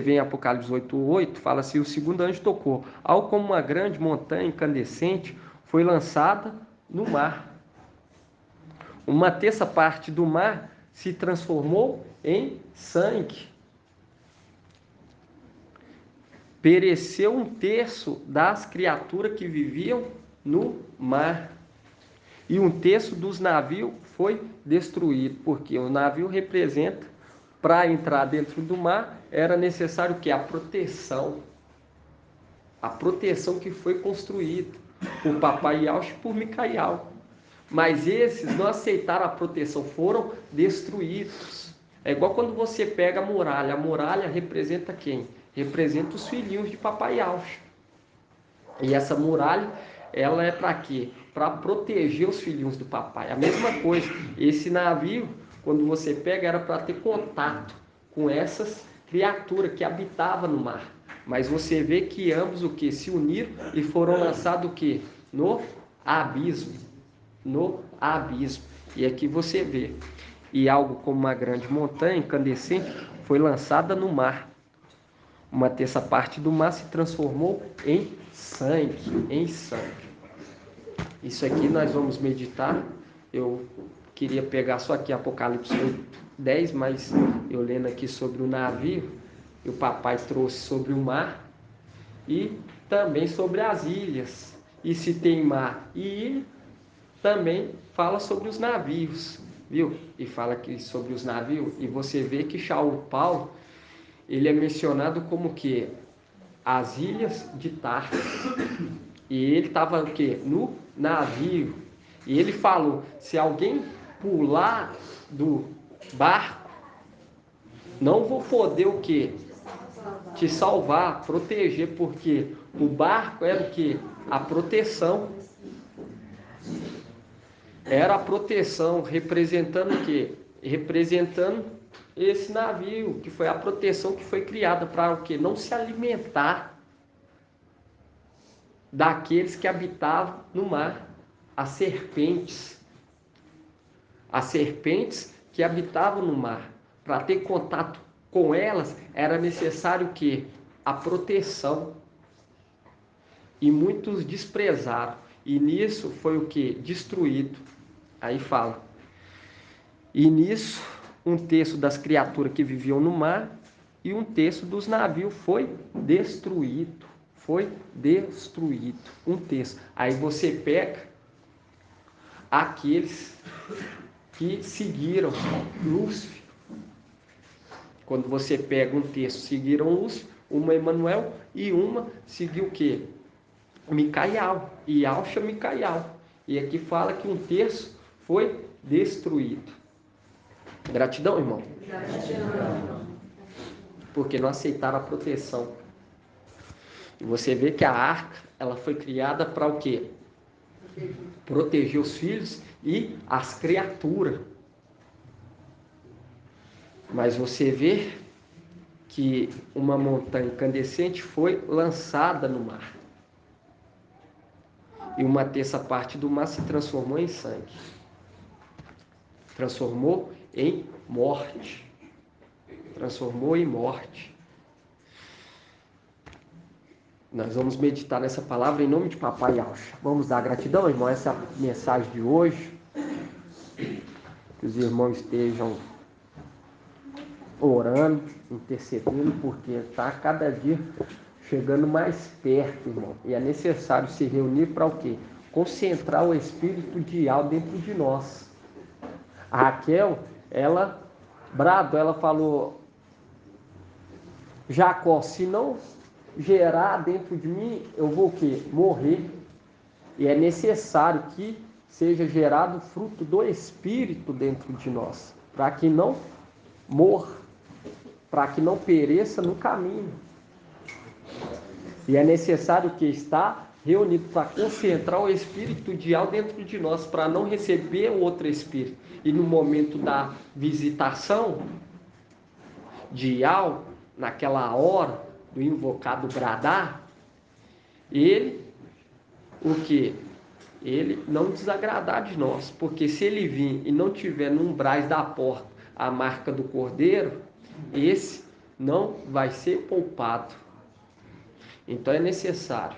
em Apocalipse 8:8, fala assim: o segundo anjo tocou, algo como uma grande montanha incandescente foi lançada no mar. Uma terça parte do mar se transformou em sangue. Pereceu um terço das criaturas que viviam no mar. E um terço dos navios foi destruído, porque o navio representa, para entrar dentro do mar, era necessário que a proteção que foi construída por papai Yauch e por Micael. Mas esses não aceitaram a proteção, foram destruídos. É igual quando você pega a muralha representa quem? Representa os filhinhos de papai Yauch. E essa muralha, ela é para quê? Para proteger os filhinhos do papai. A mesma coisa, esse navio, quando você pega, era para ter contato com essas criaturas que habitavam no mar. Mas você vê que ambos o que? Se uniram e foram lançados o que? No abismo. No abismo. E aqui você vê. E algo como uma grande montanha incandescente foi lançada no mar. Uma terça parte do mar se transformou em sangue. Isso aqui nós vamos meditar. Eu queria pegar só aqui Apocalipse 8:10, mas eu lendo aqui sobre o navio, e o papai trouxe sobre o mar e também sobre as ilhas. E se tem mar e ilha, também fala sobre os navios, viu? E fala aqui sobre os navios, e você vê que Paulo, ele é mencionado como que as ilhas de Tarsis. E ele estava o quê? No navio. E ele falou: se alguém pular do barco, não vou poder o quê? Te salvar, proteger, porque o barco era o quê? A proteção. Era a proteção, representando o quê? Representando esse navio, que foi a proteção que foi criada para o quê? Não se alimentar daqueles que habitavam no mar, as serpentes. As serpentes que habitavam no mar. Para ter contato com elas, era necessário o quê? A proteção. E muitos desprezaram. E nisso foi o quê? Destruído. Aí fala. E nisso, um terço das criaturas que viviam no mar e um terço dos navios foi destruído. Foi destruído. Um terço. Aí você pega aqueles que seguiram Lúcifer. Quando você pega um terço, seguiram Lúcifer, uma Emanuel e uma seguiu o quê? Micael. E Alcha Micael. E aqui fala que um terço foi destruído. Gratidão, irmão. Gratidão. Porque não aceitaram a proteção. E você vê que a arca, ela foi criada para o quê? Proteger os filhos e as criaturas. Mas você vê que uma montanha incandescente foi lançada no mar. E uma terça parte do mar se transformou em sangue. Transformou em morte. Transformou em morte. Nós vamos meditar nessa palavra em nome de Papai Alcha. Vamos dar gratidão, irmão. Essa é a mensagem de hoje. Que os irmãos estejam orando, intercedendo, porque está cada dia chegando mais perto, irmão. E é necessário se reunir para o quê? Concentrar o espírito de Al dentro de nós. A Raquel, ela falou: Jacó, se não gerar dentro de mim, eu vou o quê? Morrer. E é necessário que seja gerado fruto do Espírito dentro de nós, para que não morra, para que não pereça no caminho. E é necessário que está reunido para concentrar o Espírito de Al dentro de nós, para não receber o outro Espírito. E no momento da visitação de Al, naquela hora do invocado bradar, ele, o que? Ele não desagradar de nós, porque se ele vir e não tiver no umbrais da porta a marca do cordeiro, esse não vai ser poupado. Então é necessário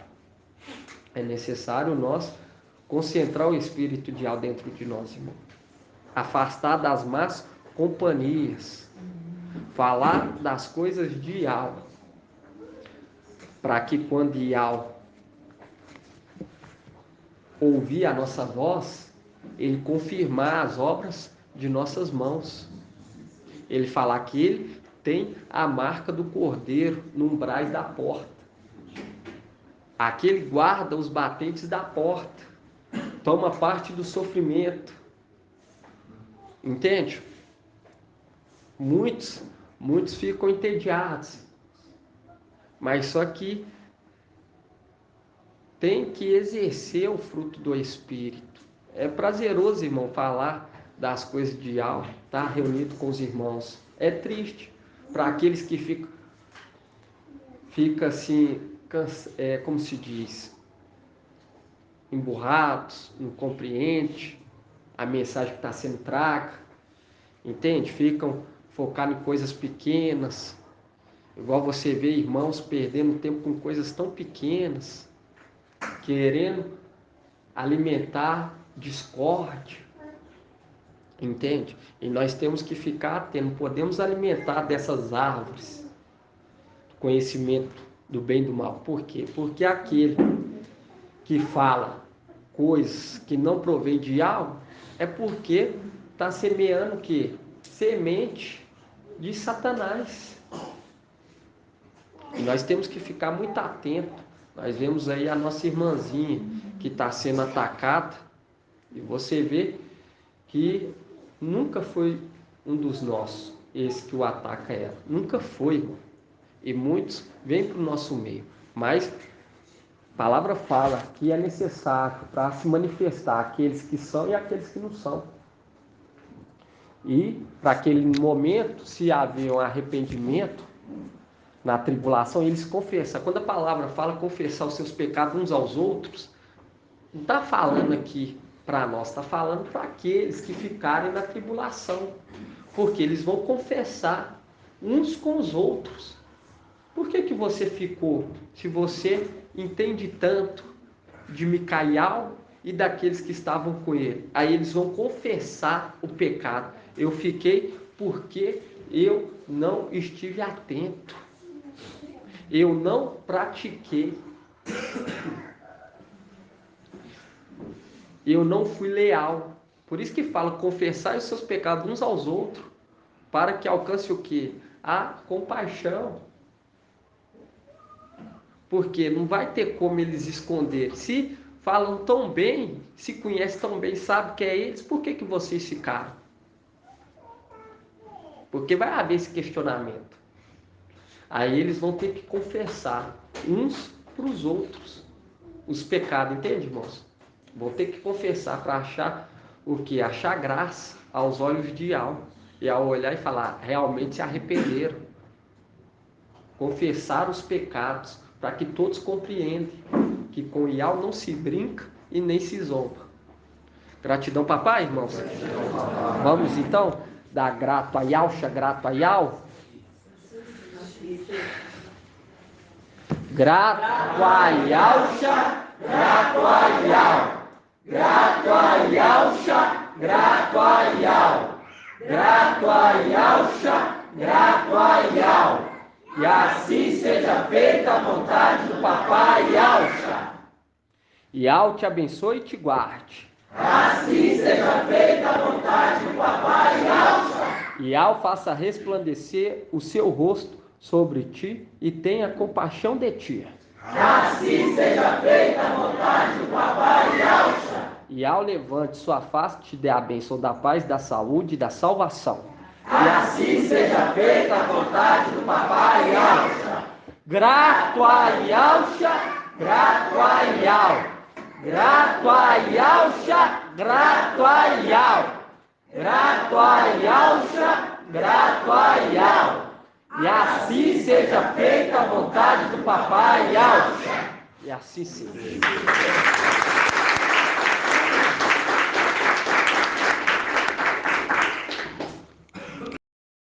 nós concentrar o Espírito de Al dentro de nós, irmão. Afastar das más companhias, falar das coisas de Al, para que quando Al ouvir a nossa voz, ele confirmar as obras de nossas mãos. Ele falar que ele tem a marca do cordeiro no umbrais da porta. Aquele guarda os batentes da porta. Toma parte do sofrimento. Entende? Muitos ficam entediados. Mas só que tem que exercer o fruto do Espírito. É prazeroso, irmão, falar das coisas de alma, estar reunido com os irmãos. É triste para aqueles que ficam assim, como se diz, emburrados, não compreendem a mensagem que está sendo traga, entende? Ficam focados em coisas pequenas, igual você vê irmãos perdendo tempo com coisas tão pequenas, querendo alimentar discórdia. Entende? E nós temos que ficar atentos, não podemos alimentar dessas árvores conhecimento do bem e do mal. Por quê? Porque aquele que fala coisas que não provém de algo é porque está semeando o quê? Semente de Satanás. E nós temos que ficar muito atentos. Nós vemos aí a nossa irmãzinha que está sendo atacada e você vê que nunca foi um dos nossos, esse que o ataca ela. Nunca foi, irmão. E muitos vêm para o nosso meio. Mas a palavra fala que é necessário para se manifestar aqueles que são e aqueles que não são. E para aquele momento, se haver um arrependimento na tribulação, eles confessam. Quando a palavra fala confessar os seus pecados uns aos outros, não está falando aqui para nós, está falando para aqueles que ficarem na tribulação. Porque eles vão confessar uns com os outros. Por que você ficou? Se você entende tanto de Micael e daqueles que estavam com ele. Aí eles vão confessar o pecado. Eu fiquei porque eu não estive atento. Eu não pratiquei. Eu não fui leal. Por isso que fala, confessai os seus pecados uns aos outros, para que alcance o quê? A compaixão. Porque não vai ter como eles esconder. Se falam tão bem, se conhecem tão bem, sabem que é eles, por que vocês ficaram? Porque vai haver esse questionamento. Aí eles vão ter que confessar uns para os outros os pecados, entende, irmãos? Vão ter que confessar para achar o quê? Achar graça aos olhos de Ial. E ao olhar e falar, realmente se arrependeram. Confessar os pecados, para que todos compreendam que com Ial não se brinca e nem se zomba. Gratidão, papai, irmãos? Vamos então dar grato a Yalcha, grato a Ial. Grato a Yalcha, grato a Ial. Grato a Yalcha, grato a Ial. Grato a Yalcha, grato a Ial. E assim seja feita a vontade do papai Yalcha. Ial te abençoe e te guarde. Assim seja feita a vontade do papai Yalcha. Ial faça resplandecer o seu rosto sobre ti e tenha compaixão de ti. Assim seja feita a vontade do papai Yalcha. Ial levante sua face, te dê a bênção da paz, da saúde e da salvação. E assim seja feita a vontade do papai Yalcha. Grato a Yalcha, grato a Ial. Grato a Yalcha, grato a Ial. Grato a Yalcha, grato a Ial. E assim seja feita a vontade do papai Yalcha. E assim seja.